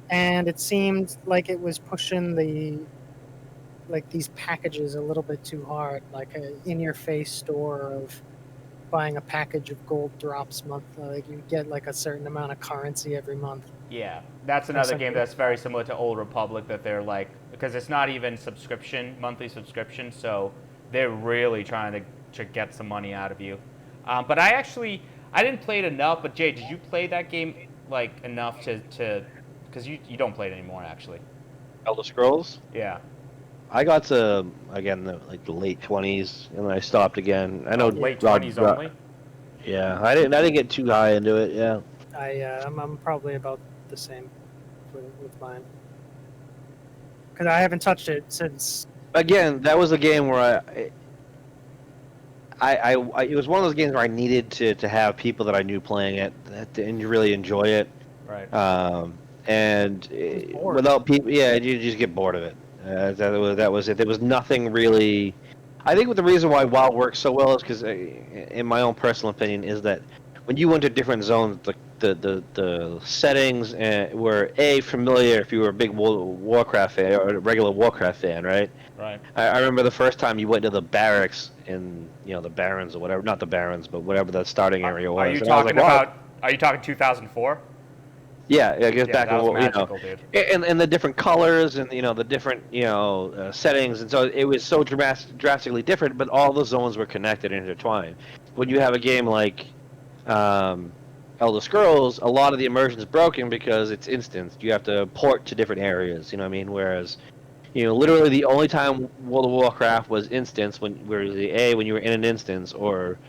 and it seemed like it was pushing these packages a little bit too hard, like an in-your-face store of buying a package of gold drops monthly. Like you get like a certain amount of currency every month. Yeah, that's another game that's very similar to Old Republic, that they're like, because it's not even monthly subscription, so they're really trying to get some money out of you. But I didn't play it enough, but Jay, did you play that game like enough to because you don't play it anymore, actually. Elder Scrolls? Yeah. I got to, again, the late 20s, and then I stopped again. I know late 20s only? Yeah, I didn't get too high into it, yeah. I'm probably about the same with mine. Because I haven't touched it since... Again, that was a game where it was one of those games where I needed to have people that I knew playing it and really enjoy it. Right. And without people, you just get bored of it. That was it. There was nothing really. I think the reason why WoW works so well is because, in my own personal opinion, is that when you went to different zones, the settings were familiar if you were a big Warcraft fan or a regular Warcraft fan, right? Right. I remember the first time you went to the barracks in the Barrens or whatever, not the Barrens, but whatever that starting area was. Are you talking 2004? Yeah, I guess back that in was magical, dude. And the different colors and the different settings, and so it was so drastically different, but all the zones were connected and intertwined. When you have a game like Elder Scrolls, a lot of the immersion is broken because it's instanced. You have to port to different areas. You know what I mean? Whereas, literally the only time World of Warcraft was instanced when you were in an instance, or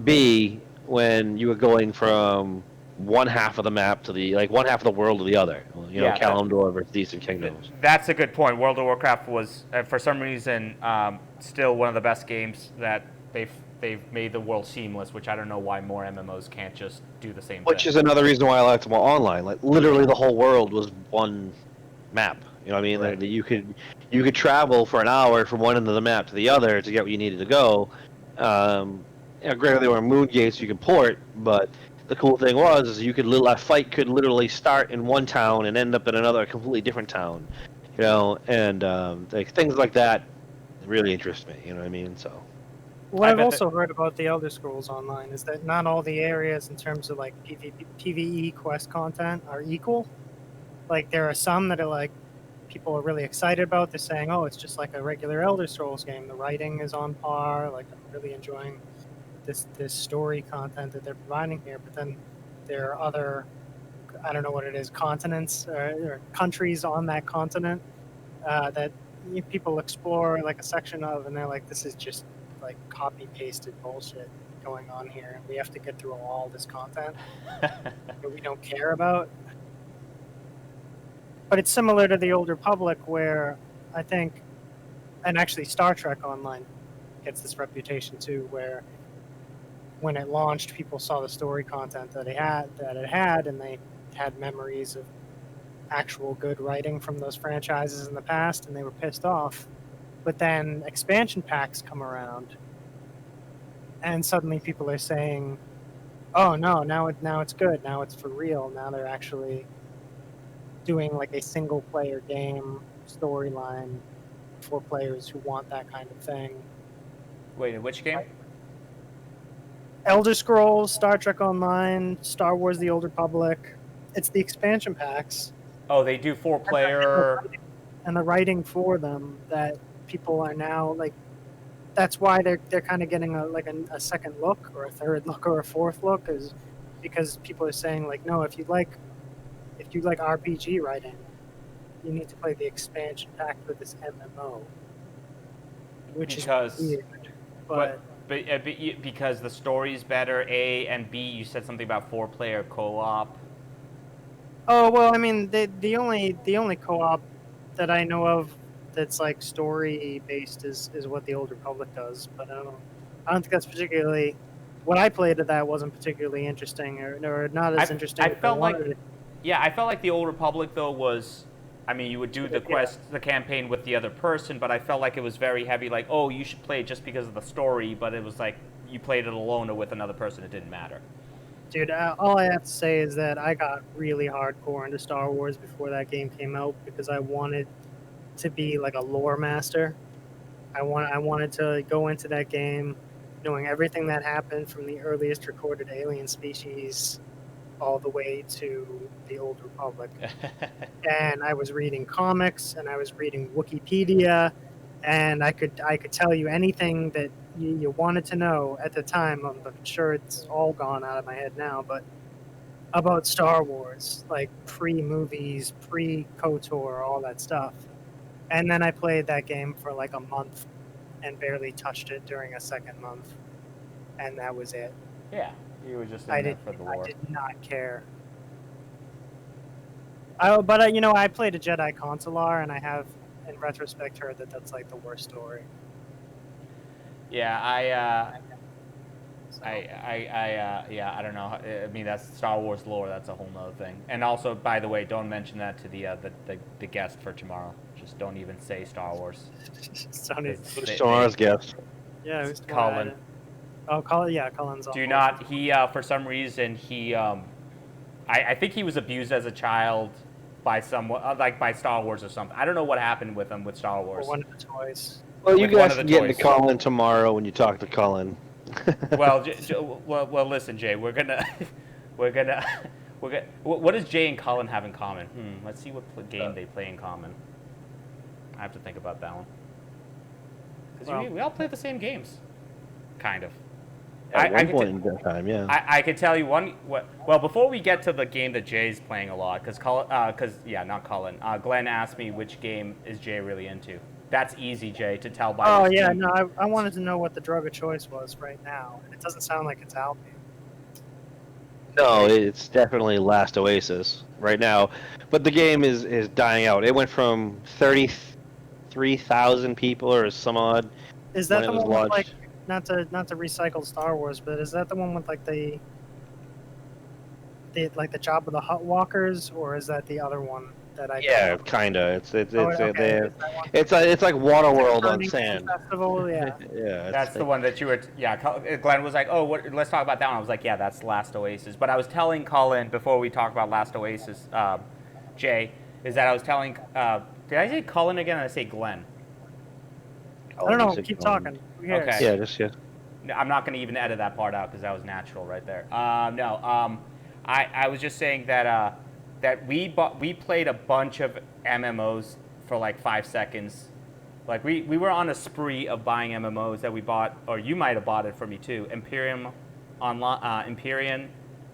B, when you were going from one half of the map to one half of the world to the other. Kalimdor versus the Eastern Kingdoms. That's a good point. World of Warcraft was, for some reason, still one of the best games that they've made the world seamless, which I don't know why more MMOs can't just do the same thing. Which is another reason why I liked more online. Like literally the whole world was one map. You know what I mean? Right. Like, you could travel for an hour from one end of the map to the other to get where you needed to go. Granted, there were moon gates you could port, but the cool thing was a fight could literally start in one town and end up in another completely different town, and things like that really interest me. You know what I mean? So. What I've also heard about the Elder Scrolls Online is that not all the areas in terms of like PvE quest content are equal. Like there are some that are like people are really excited about. They're saying, "Oh, it's just like a regular Elder Scrolls game. The writing is on par. Like I'm really enjoying this story content that they're providing here." But then there are other, I don't know what it is, continents or countries on that continent that people explore like a section of, and they're like, "This is just like copy pasted bullshit going on here, and we have to get through all this content that we don't care about." But it's similar to the Old Republic, where I think, and actually Star Trek Online gets this reputation too, where when it launched, people saw the story content that it had, and they had memories of actual good writing from those franchises in the past, and they were pissed off. But then expansion packs come around, and suddenly people are saying, Oh no, now it's good. Now it's for real. Now they're actually doing like a single player game storyline for players who want that kind of thing. Wait, in which game? Elder Scrolls, Star Trek Online, Star Wars: The Old Republic. It's the expansion packs. Oh, they do 4-player. And the writing for them that people are now like. That's why they're kind of getting a second look or a third look or a fourth look, is because people are saying like, no, if you like RPG writing, you need to play the expansion pack for this MMO, which is weird. But because the story's better, A, and B, you said something about 4-player co-op. Oh well, I mean the only co-op that I know of that's like story based is what the Old Republic does, but I don't think that's particularly what I played of that wasn't particularly interesting or not as interesting. I felt like the Old Republic though was, I mean, you would do the quest, the campaign with the other person, but I felt like it was very heavy, like, oh, you should play it just because of the story, but it was like you played it alone or with another person, it didn't matter. Dude, all I have to say is that I got really hardcore into Star Wars before that game came out because I wanted to be like a lore master. I wanted to go into that game knowing everything that happened from the earliest recorded alien species all the way to the Old Republic. And I was reading comics and I was reading Wikipedia, and I could tell you anything that you wanted to know at the time. I'm sure it's all gone out of my head now, but about Star Wars, like pre-movies, pre-KOTOR, all that stuff. And then I played that game for like a month and barely touched it during a second month. And that was it. Yeah, you were just in there for the lore. I did not care. But I played a Jedi Consular, and I have, in retrospect, heard that that's like the worst story. Yeah, I don't know. I mean, that's Star Wars lore. That's a whole nother thing. And also, by the way, don't mention that to the guest for tomorrow. Just don't even say Star Wars. Star Wars guest. Yeah, it was Colin. Oh, Colin. Yeah, Colin's. Do not. He for some reason I think he was abused as a child by someone, like by Star Wars or something. I don't know what happened with him with Star Wars. Or one of the toys. Well, you guys can get into Colin tomorrow when you talk to Colin. well, listen, Jay. What does Jay and Colin have in common? Let's see what game they play in common. I have to think about that one. Because we all play the same games, kind of. At one point in that time, yeah. I could tell you one. Well, before we get to the game that Jay's playing a lot, because not Colin. Glenn asked me which game is Jay really into. That's easy, Jay, to tell by. Oh yeah, no, I wanted to know what the drug of choice was right now, and it doesn't sound like it's Albion. No, it's definitely Last Oasis right now, but the game is dying out. It went from 33,000 people or some odd. Is that the one with, like, not to recycle Star Wars, but is that the one with like the Job of the Hutt walkers, or is that the other one that I? Yeah, kinda. It's like Waterworld on sand. Festival, yeah. Yeah. That's the one that you were. Yeah, Glenn was like, "Oh, let's talk about that one." I was like, "Yeah, that's Last Oasis." But I was telling Colin before we talk about Last Oasis, Jay, is that I was telling. Did I say Colin again? Or did I say Glenn? I don't know. Keep talking. Okay. Yeah, just yeah. I'm not going to even edit that part out because that was natural right there. I was just saying that we played a bunch of MMOs for like 5 seconds. Like we were on a spree of buying MMOs that we bought, or you might have bought it for me too. Empyrean,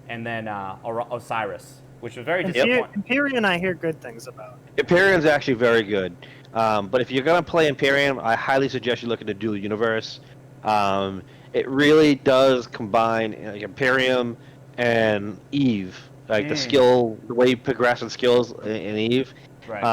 and then Osiris, which was very disappointing. Empyrean, I hear good things about. Empyrean's actually very good. But if you're gonna play Empyrean, I highly suggest you look at the Dual Universe. It really does combine Imperium and Eve, like the way you progress in skills in Eve. Right.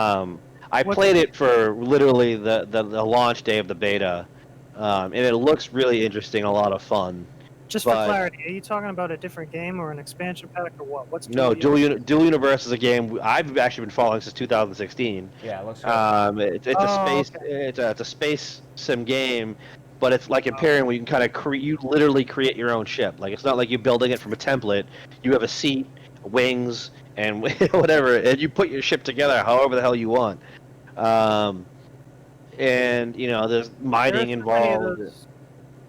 I played it for literally the launch day of the beta, and it looks really interesting, a lot of fun. Just for clarity, are you talking about a different game or an expansion pack or what? What's Dual Universe is a game I've actually been following since 2016. Yeah, it looks good. It's a space sim game, but it's like Imperium where you can kind of you literally create your own ship. Like it's not like you're building it from a template. You have a seat, wings, and whatever, and you put your ship together however the hell you want. And there's mining involved.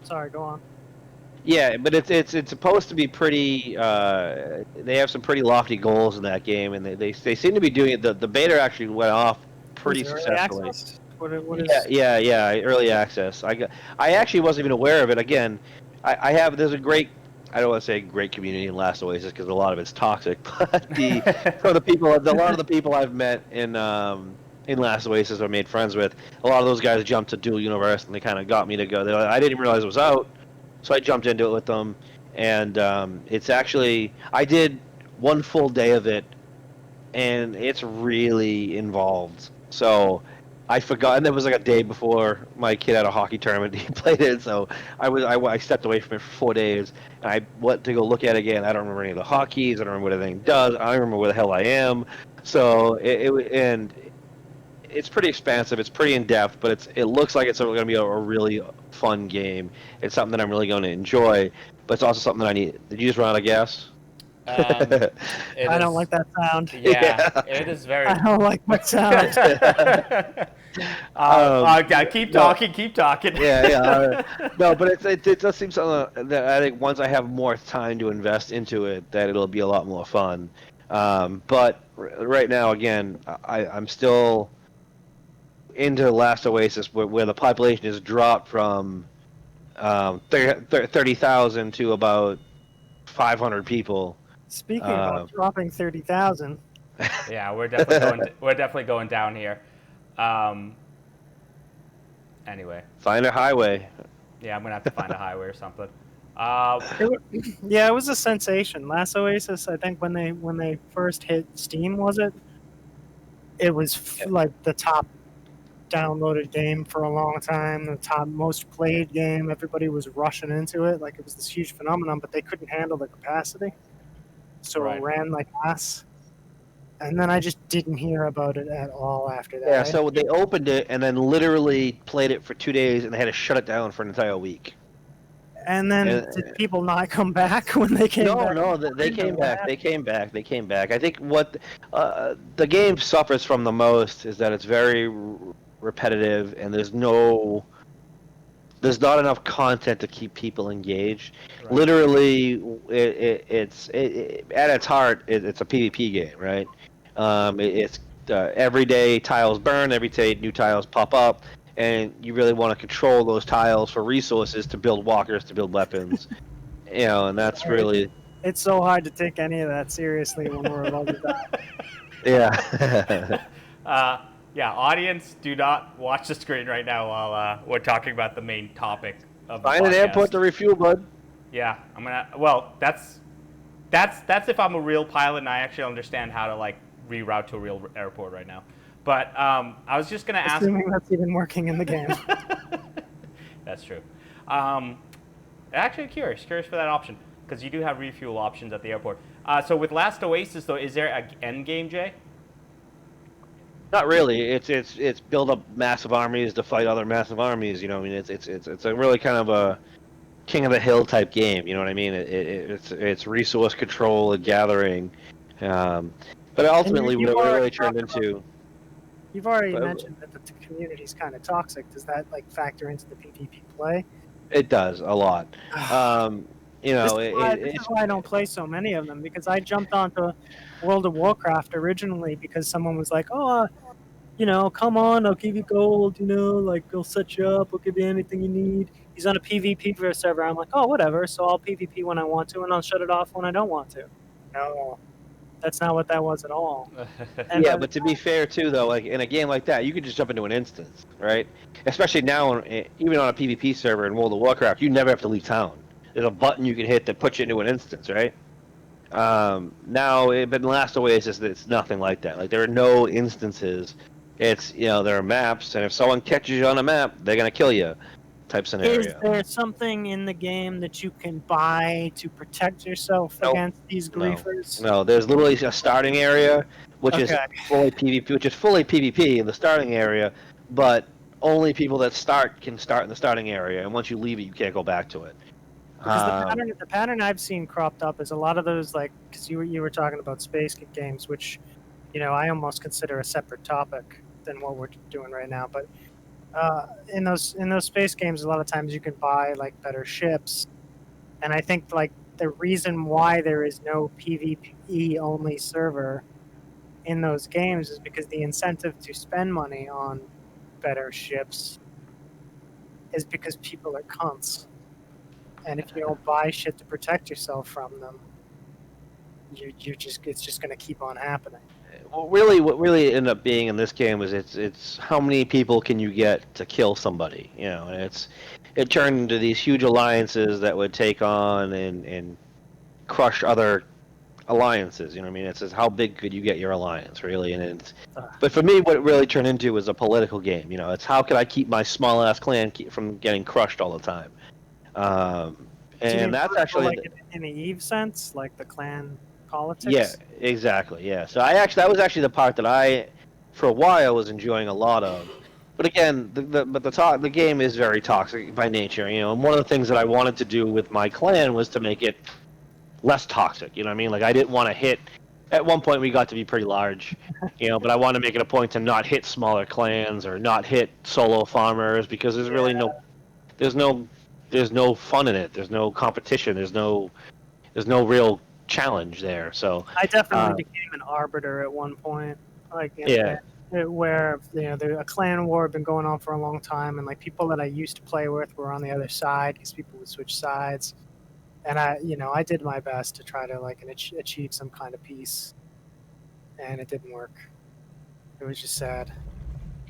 Sorry, go on. Yeah, but it's supposed to be pretty. They have some pretty lofty goals in that game, and they seem to be doing it. The beta actually went off pretty successfully. Yeah, early access. I actually wasn't even aware of it. Again, there's a great. I don't want to say great community in Last Oasis because a lot of it's toxic, but a lot of the people I've met in Last Oasis or made friends with, a lot of those guys jumped to Dual Universe and they kind of got me to go. I didn't even realize it was out, so I jumped into it with them, and it's actually I did one full day of it, and it's really involved. So I forgot, and it was like a day before my kid had a hockey tournament. He played it, so I stepped away from it for 4 days. And I went to go look at it again. I don't remember any of the hotkeys. I don't remember what everything does. I don't remember where the hell I am. So and it's pretty expansive. It's pretty in depth, but it looks like it's going to be a really fun game. It's something that I'm really going to enjoy, but it's also something that I need. Did you just run out of gas? I don't like that sound. Yeah, it is very. I don't like that sound. Keep talking. Keep talking. Yeah. No, but it does seem something that I think once I have more time to invest into it, that it'll be a lot more fun. But right now, again, I'm still into Last Oasis, where the population has dropped from 30,000 to about 500 people. Speaking about dropping 30,000. Yeah, we're definitely going down here. Anyway. Find a highway. Yeah, I'm gonna have to find a highway or something. It was a sensation. Last Oasis, I think when they first hit Steam, it was like the top downloaded game for a long time, the top most played game. Everybody was rushing into it, like it was this huge phenomenon, but they couldn't handle the capacity, so It ran like ass. And then I just didn't hear about it at all after that. Yeah, so they opened it and then literally played it for 2 days, and they had to shut it down for an entire week. And then did people not come back when they came back? No, they came back. They came back. I think what the game suffers from the most is that it's very repetitive, and there's not enough content to keep people engaged. Right. Literally, it's at its heart, it's a PvP game, right? It's every day tiles burn, every day new tiles pop up, and you really want to control those tiles for resources to build walkers, to build weapons, and that's really. It's so hard to take any of that seriously when we're about to die. Yeah. Yeah, audience, do not watch the screen right now while we're talking about the main topic of the Find an airport to refuel, bud. Yeah, I'm gonna. Well, that's if I'm a real pilot and I actually understand how to reroute to a real airport right now. But I was just gonna ask. Assuming that's even working in the game. That's true. Actually, curious for that option because you do have refuel options at the airport. So with Last Oasis, though, is there an end game, Jay? Not really. It's build up massive armies to fight other massive armies. It's a really kind of a King of the Hill type game. You know what I mean? It's resource control and gathering, but ultimately what it really turned into. You've already mentioned that the community's kind of toxic. Does that factor into the PvP play? It does a lot. This is why I don't play so many of them, because I jumped onto World of Warcraft originally because someone was like, "Oh, come on, I'll give you gold. I'll set you up. I'll give you anything you need." He's on a PvP server. I'm like, "Oh, whatever." So I'll PvP when I want to, and I'll shut it off when I don't want to. No, that's not what that was at all. Yeah, but to be fair too, though, in a game like that, you could just jump into an instance, right? Especially now, even on a PvP server in World of Warcraft, you never have to leave town. There's a button you can hit that puts you into an instance, right? But in Last Oasis, it's nothing like that. There are no instances. It's there are maps, and if someone catches you on a map, they're gonna kill you, type scenario. Is there something in the game that you can buy to protect yourself against these griefers? No, there's literally a starting area, which is fully PvP, in the starting area, but only people that start can start in the starting area, and once you leave it, you can't go back to it. Because the pattern I've seen cropped up is a lot of those, like, because you were talking about space games, which, I almost consider a separate topic than what we're doing right now. But in those space games, a lot of times you can buy like better ships, and I think like the reason why there is no PvE only server in those games is because the incentive to spend money on better ships is because people are cunts. And if you don't buy shit to protect yourself from them, it's just going to keep on happening. Well, really, what really ended up being in this game is it's how many people can you get to kill somebody, and it turned into these huge alliances that would take on and crush other alliances. You know what I mean? It says how big could you get your alliance, really, but for me, what it really turned into was a political game. It's how could I keep my small ass clan from getting crushed all the time. And that's actually like in the Eve sense, like the clan politics. Yeah, exactly. Yeah. So that was actually the part that I, for a while, was enjoying a lot of. But again, the game is very toxic by nature. And one of the things that I wanted to do with my clan was to make it less toxic. You know what I mean? Like I didn't want to hit. At one point, we got to be pretty large, but I wanted to make it a point to not hit smaller clans or not hit solo farmers because there's really there's no fun in it. There's no competition. There's no real challenge there. So I definitely became an arbiter at one point. Like where a clan war had been going on for a long time, and like people that I used to play with were on the other side because people would switch sides, and I did my best to try to like achieve some kind of peace, and it didn't work. It was just sad.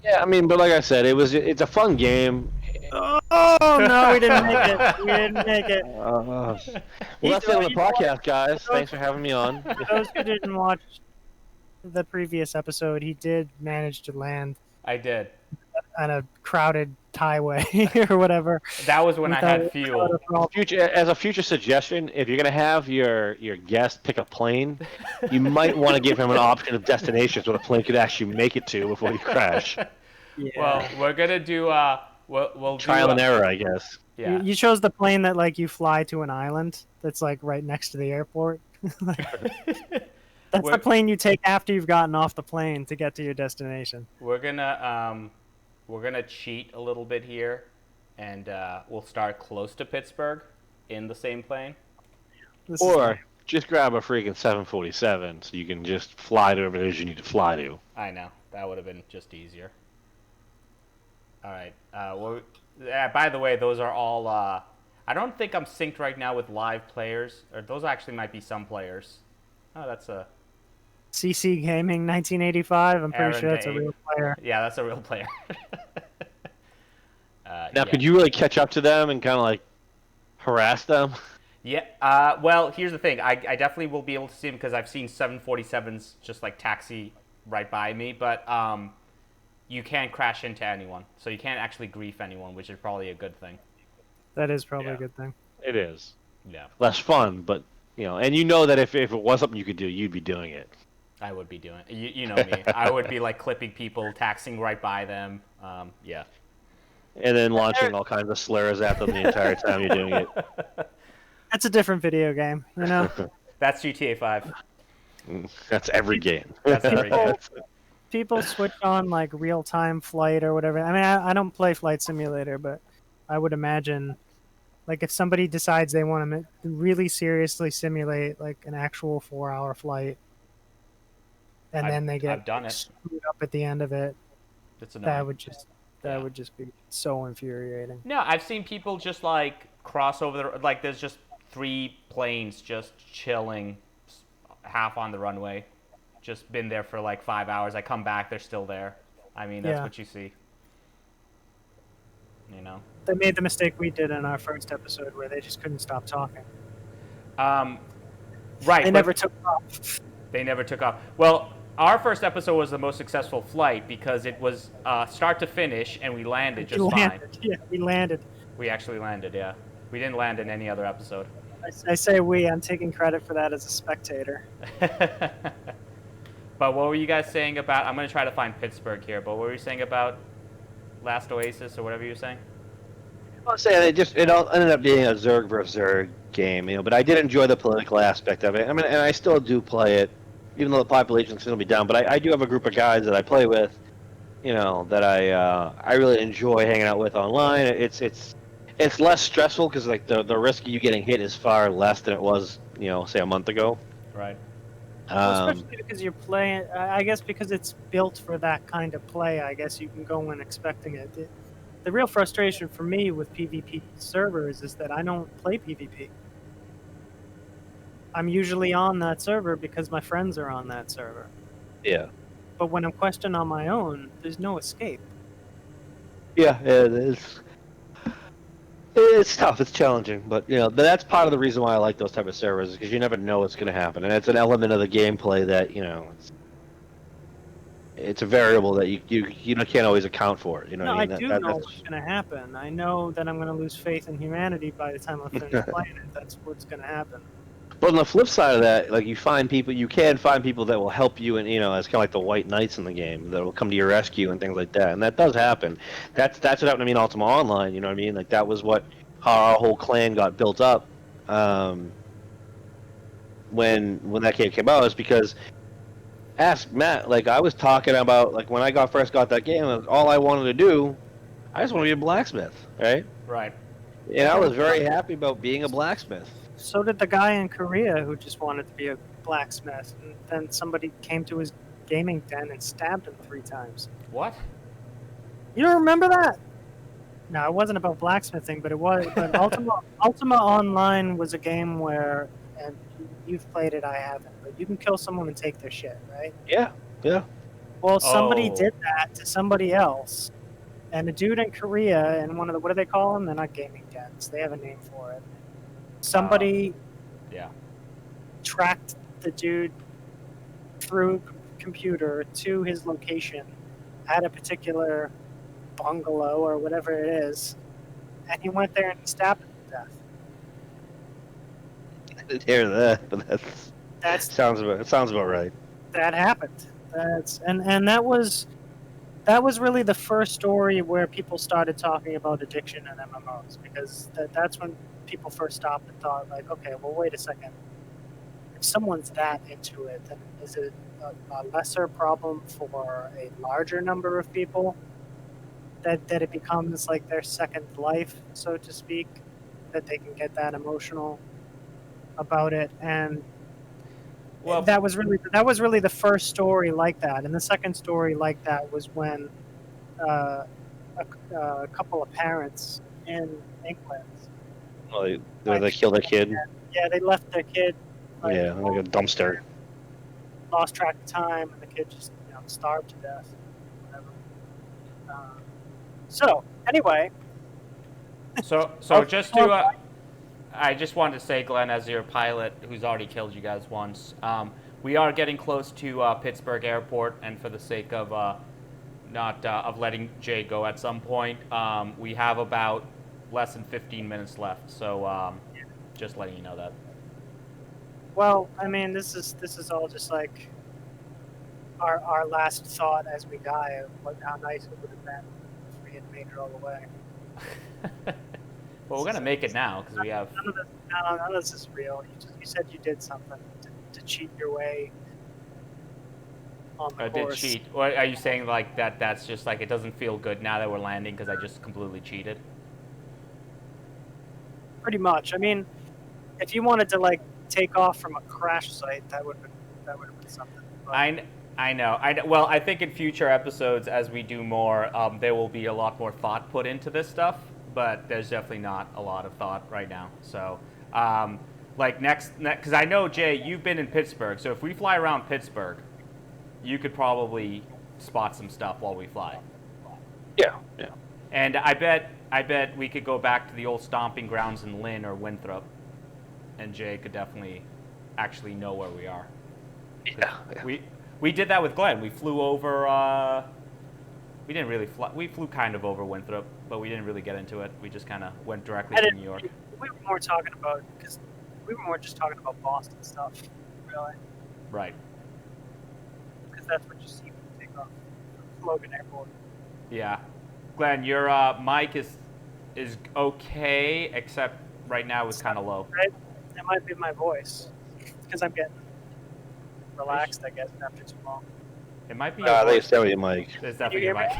Yeah, I mean, but like I said, it's a fun game. Oh no, we didn't make it. We didn't make it. Well, that's it on the podcast, guys. Thanks for having me on. For those who didn't watch the previous episode, he did manage to land. I did. On a crowded highway or whatever. That was when I had fuel. As a future suggestion, if you're gonna have your guest pick a plane, you might want to give him an option of destinations where the plane could actually make it to before you crash. Yeah. Well, we're gonna do we'll trial and error, I guess. Yeah. You chose the plane that like you fly to an island that's like right next to the airport. That's the plane you take after you've gotten off the plane to get to your destination. We're gonna cheat a little bit here, and we'll start close to Pittsburgh in the same plane. Or just grab a freaking 747 so you can just fly to wherever it is you need to fly to. I know. That would have been just easier. All right. By the way, those are all... I don't think I'm synced right now with live players. Or those actually might be some players. Oh, that's a... CC Gaming 1985. I'm pretty sure that's a real player. Yeah, that's a real player. Now, could you really catch up to them and kind of like harass them? Yeah. Well, here's the thing. I definitely will be able to see them because I've seen 747s just like taxi right by me. But you can't crash into anyone, so you can't actually grief anyone, which is probably a good thing. That is probably a good thing. It is. Yeah. Less fun, but and that if it was something you could do, you'd be doing it. I would be doing it. You know me. I would be like clipping people, taxing right by them. Yeah. And then launching all kinds of slurs at them the entire time you're doing it. That's a different video game, That's GTA 5. That's every game. That's every game. People switch on like real-time flight or whatever. I mean, I don't play Flight Simulator, but I would imagine like if somebody decides they want to really seriously simulate like an actual 4-hour flight, and then they get screwed up at the end of it, that would just be so infuriating. No, I've seen people just like cross over like there's just 3 planes just chilling half on the runway. Just been there for like 5 hours. I come back, they're still there. I mean, that's what you see. They made the mistake we did in our first episode where they just couldn't stop talking. Right. They never took off. They never took off. Well, our first episode was the most successful flight because it was start to finish, and we landed fine. Yeah, we landed. We actually landed, yeah. We didn't land in any other episode. I say we. I'm taking credit for that as a spectator. But what were you guys saying about... I'm going to try to find Pittsburgh here, but what were you saying about... Last Oasis or whatever you're saying? I was saying it all ended up being a Zerg versus Zerg game, but I did enjoy the political aspect of it. I mean, and I still do play it, even though the population's going to be down. But I do have a group of guys that I play with, that I really enjoy hanging out with online. It's less stressful because like the risk of you getting hit is far less than it was, say a month ago. Right. Well, especially because you're playing, I guess because it's built for that kind of play, I guess you can go in expecting it. The real frustration for me with PvP servers is that I don't play PvP. I'm usually on that server because my friends are on that server. Yeah. But when I'm questioned on my own, there's no escape. Yeah, it is. It's tough. It's challenging, but that's part of the reason why I like those type of servers, because you never know what's going to happen, and it's an element of the gameplay that it's a variable that you can't always account for. You know No, what I mean? I do know what's going to happen. I know that I'm going to lose faith in humanity by the time I'm finished playing it. That's what's going to happen. But on the flip side of that, like you can find people that will help you, and as kind of like the white knights in the game that will come to your rescue and things like that, and that does happen. That's what happened to me in Ultima Online. You know what I mean? Like that was how our whole clan got built up. When that game came out, is because ask Matt. Like I was talking about, like when I first got that game, all I wanted to do, I just want to be a blacksmith, right? Right. And I was very happy about being a blacksmith. So did the guy in Korea who just wanted to be a blacksmith, and then somebody came to his gaming den and stabbed him 3 times. What? You don't remember that? No, it wasn't about blacksmithing, but it was. But Ultima Online was a game where, and you've played it, I haven't, but you can kill someone and take their shit, right? Yeah. Well, somebody did that to somebody else, and a dude in Korea in one of the, what do they call them? They're not gaming dens. They have a name for it. Somebody tracked the dude through computer to his location at a particular bungalow or whatever it is, and he went there and he stabbed him to death. I didn't hear that, but that sounds about right. That happened. And that was really the first story where people started talking about addiction and MMOs, because that's when people first stopped and thought, like, okay, well, wait a second. If someone's that into it, then is it a lesser problem for a larger number of people? That it becomes like their second life, so to speak, that they can get that emotional about it. And that was really the first story like that. And the second story like that was when a couple of parents in England. Well, they killed their kid. Yeah, they left their kid. Like a dumpster. Lost track of time, and the kid just starved to death. Whatever. So anyway. So just to, I just wanted to say, Glenn, as your pilot who's already killed you guys once, we are getting close to Pittsburgh Airport, and for the sake of not of letting Jay go at some point, we have about less than 15 minutes left. So just letting you know that. Well, I mean, this is all just like our last thought as we die of how nice it would have been if we had made it all the way. Well, we're gonna make it now because we have. None of this is real. You said you did something to cheat your way on the course. Did cheat? What are you saying? Like that? That's just like it doesn't feel good now that we're landing because I just completely cheated. Pretty much. I mean, if you wanted to like take off from a crash site, that would have been something. But I know. Well, I think in future episodes, as we do more, there will be a lot more thought put into this stuff. But there's definitely not a lot of thought right now. So, like next, because I know, Jay, you've been in Pittsburgh. So if we fly around Pittsburgh, you could probably spot some stuff while we fly. Yeah. And I bet we could go back to the old stomping grounds in Lynn or Winthrop, and Jay could definitely actually know where we are. Yeah. We did that with Glenn. We flew over. We didn't really fly. We flew kind of over Winthrop, but we didn't really get into it. We just kind of went directly to New York. We were more talking about just talking about Boston stuff, really. Right. Because that's what you see when you take off from Logan Airport. Yeah. Glenn, your mic is okay, except right now it's kind of low. Right? It might be my voice, because I'm getting relaxed, I guess, after too long. It might be. I think it's definitely your mic. It's definitely your mic.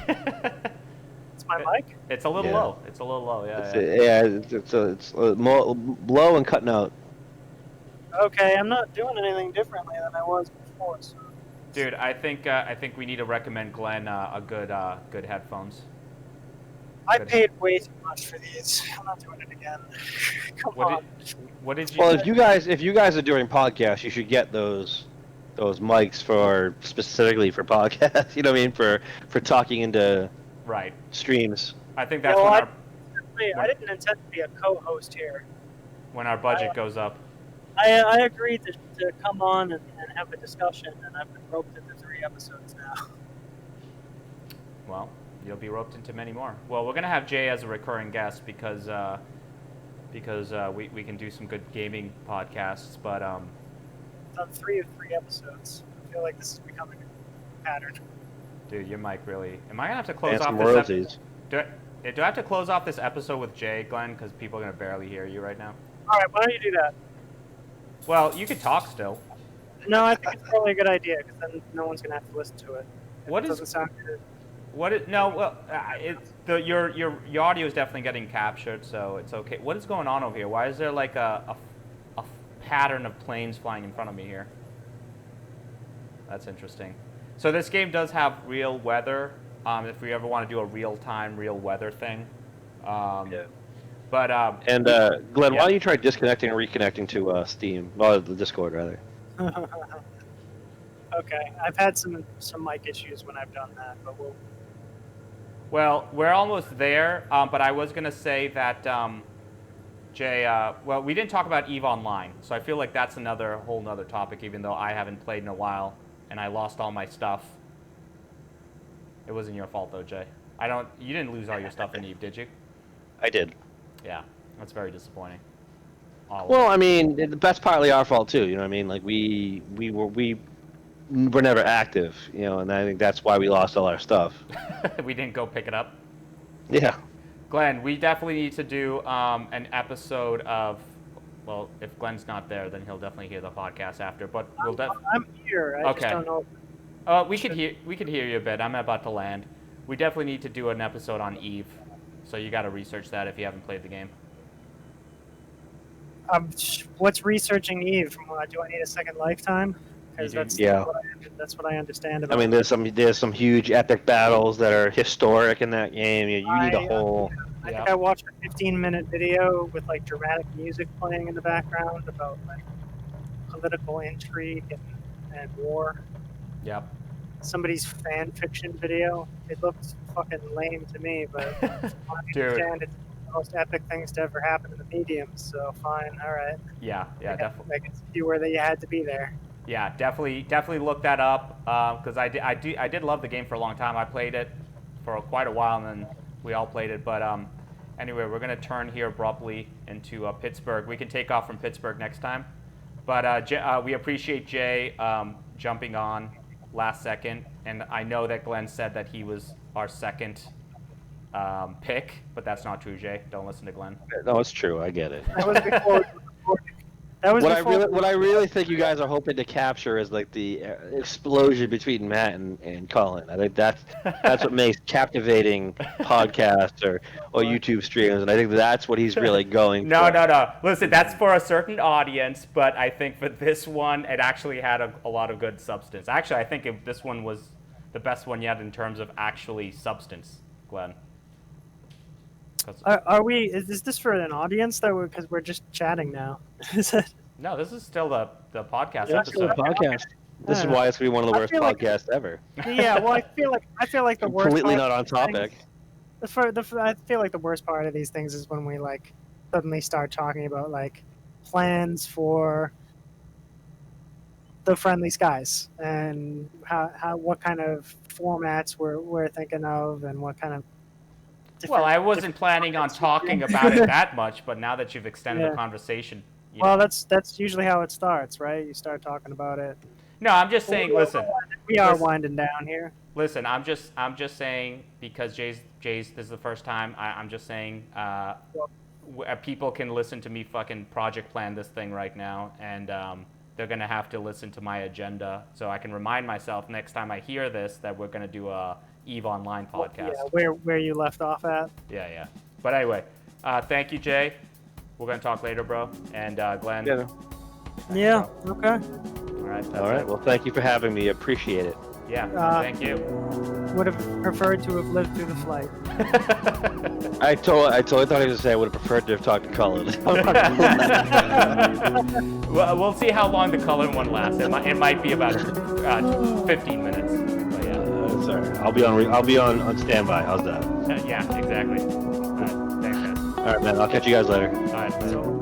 It's my mic. It's a little low. It's a little low. It's more low and cutting out. Okay, I'm not doing anything differently than I was before. So. Dude, I think we need to recommend Glenn a good headphones. I paid way too much for these. I'm not doing it again. Come on. What did you? Well, if you guys are doing podcasts, you should get those mics for specifically for podcasts. You know what I mean? For talking into streams. I think that's when I didn't intend to be a co-host here. When our budget goes up. I agreed to come on and have a discussion, and I've been roped into 3 episodes now. Well, you'll be roped into many more. Well, we're gonna have Jay as a recurring guest because we can do some good gaming podcasts, but I've done 3 of 3 episodes. I feel like this is becoming a pattern. Dude, your mic really. Am I gonna have to close off this episode? Do I have to close off this episode with Jay, Glenn? Because people are gonna barely hear you right now. All right, why don't you do that? Well, you could talk still. No, I think it's probably a good idea because then no one's gonna have to listen to it. What doesn't sound good. Your audio is definitely getting captured, so it's okay. What is going on over here? Why is there like a pattern of planes flying in front of me here? That's interesting. So this game does have real weather. If we ever want to do a real-time, real weather thing. Yeah. But Glenn, why don't you try disconnecting and reconnecting to Steam? Well, the Discord rather. Okay, I've had some mic issues when I've done that, but we'll. Well, we're almost there. But I was gonna say that Jay. Well, we didn't talk about EVE Online, so I feel like that's whole nother topic. Even though I haven't played in a while and I lost all my stuff. It wasn't your fault though, Jay. You didn't lose all your stuff in EVE, did you? I did. Yeah, that's very disappointing. Well, I mean, that's partly our fault too. You know what I mean? Like we were never active, you know, and I think that's why we lost all our stuff. We didn't go pick it up. Yeah. Glenn, we definitely need to do an episode of. Well, if Glenn's not there, then he'll definitely hear the podcast after. But we'll I'm here. I just don't know. We could hear you a bit. I'm about to land. We definitely need to do an episode on EVE. So you got to research that if you haven't played the game. What's researching EVE? Do I need a second lifetime? Because that's what I understand about. I mean, there's some huge epic battles that are historic in that game. You need a whole. I think I watched a 15-minute video with like dramatic music playing in the background about like political intrigue and war. Yep. Somebody's fan fiction video. It looked fucking lame to me, but I understand it's the most epic things to ever happen in the medium. So fine, all right. Yeah, definitely. I can see where you had to be there. Yeah, definitely look that up because I did love the game for a long time. I played it for quite a while, and then we all played it. But anyway, we're gonna turn here abruptly into Pittsburgh. We can take off from Pittsburgh next time. But we appreciate Jay jumping on last second, and I know that Glenn said that he was our second pick, but that's not true, Jay. Don't listen to Glenn. No, it's true. I get it. That was before. What I really think you guys are hoping to capture is like the explosion between Matt and Colin. I think that's what makes captivating podcasts or YouTube streams, and I think that's what he's really going for. No. Listen, that's for a certain audience, but I think for this one, it actually had a lot of good substance. Actually, I think this one was the best one yet in terms of actually substance, Glenn. Are we? Is this for an audience because we're just chatting now? Is it? No, this is still the podcast episode. Still the podcast. This is why it's gonna be one of the worst podcasts ever. Yeah, well, I feel like the worst. Completely not on topic. I feel like the worst part of these things is when we like suddenly start talking about like plans for the Friendly Skies and what kind of formats we're thinking of and what kind of. Well, I wasn't planning on talking about it that much, but now that you've extended the conversation. Well, that's usually how it starts, right? You start talking about it. No, I'm just saying, listen. We are winding down here. Listen, I'm just saying because Jay's this is the first time. I'm just saying people can listen to me fucking project plan this thing right now, and they're gonna have to listen to my agenda so I can remind myself next time I hear this that we're gonna do a EVE Online podcast. Yeah, where you left off at. Yeah. But anyway, thank you, Jay. We're gonna talk later, bro. And Glenn. Yeah. Okay. All right. All right. Well, thank you for having me. Appreciate it. Yeah. Thank you. Would have preferred to have lived through the flight. I totally thought he was going to say I would have preferred to have talked to Cullen. Well, we'll see how long the Cullen one lasts. It might be about 15 minutes. But yeah. Sorry. I'll be on standby. How's that? Yeah. Exactly. All right. Thanks, guys. All right, man. I'll catch you guys later. All right. Bye.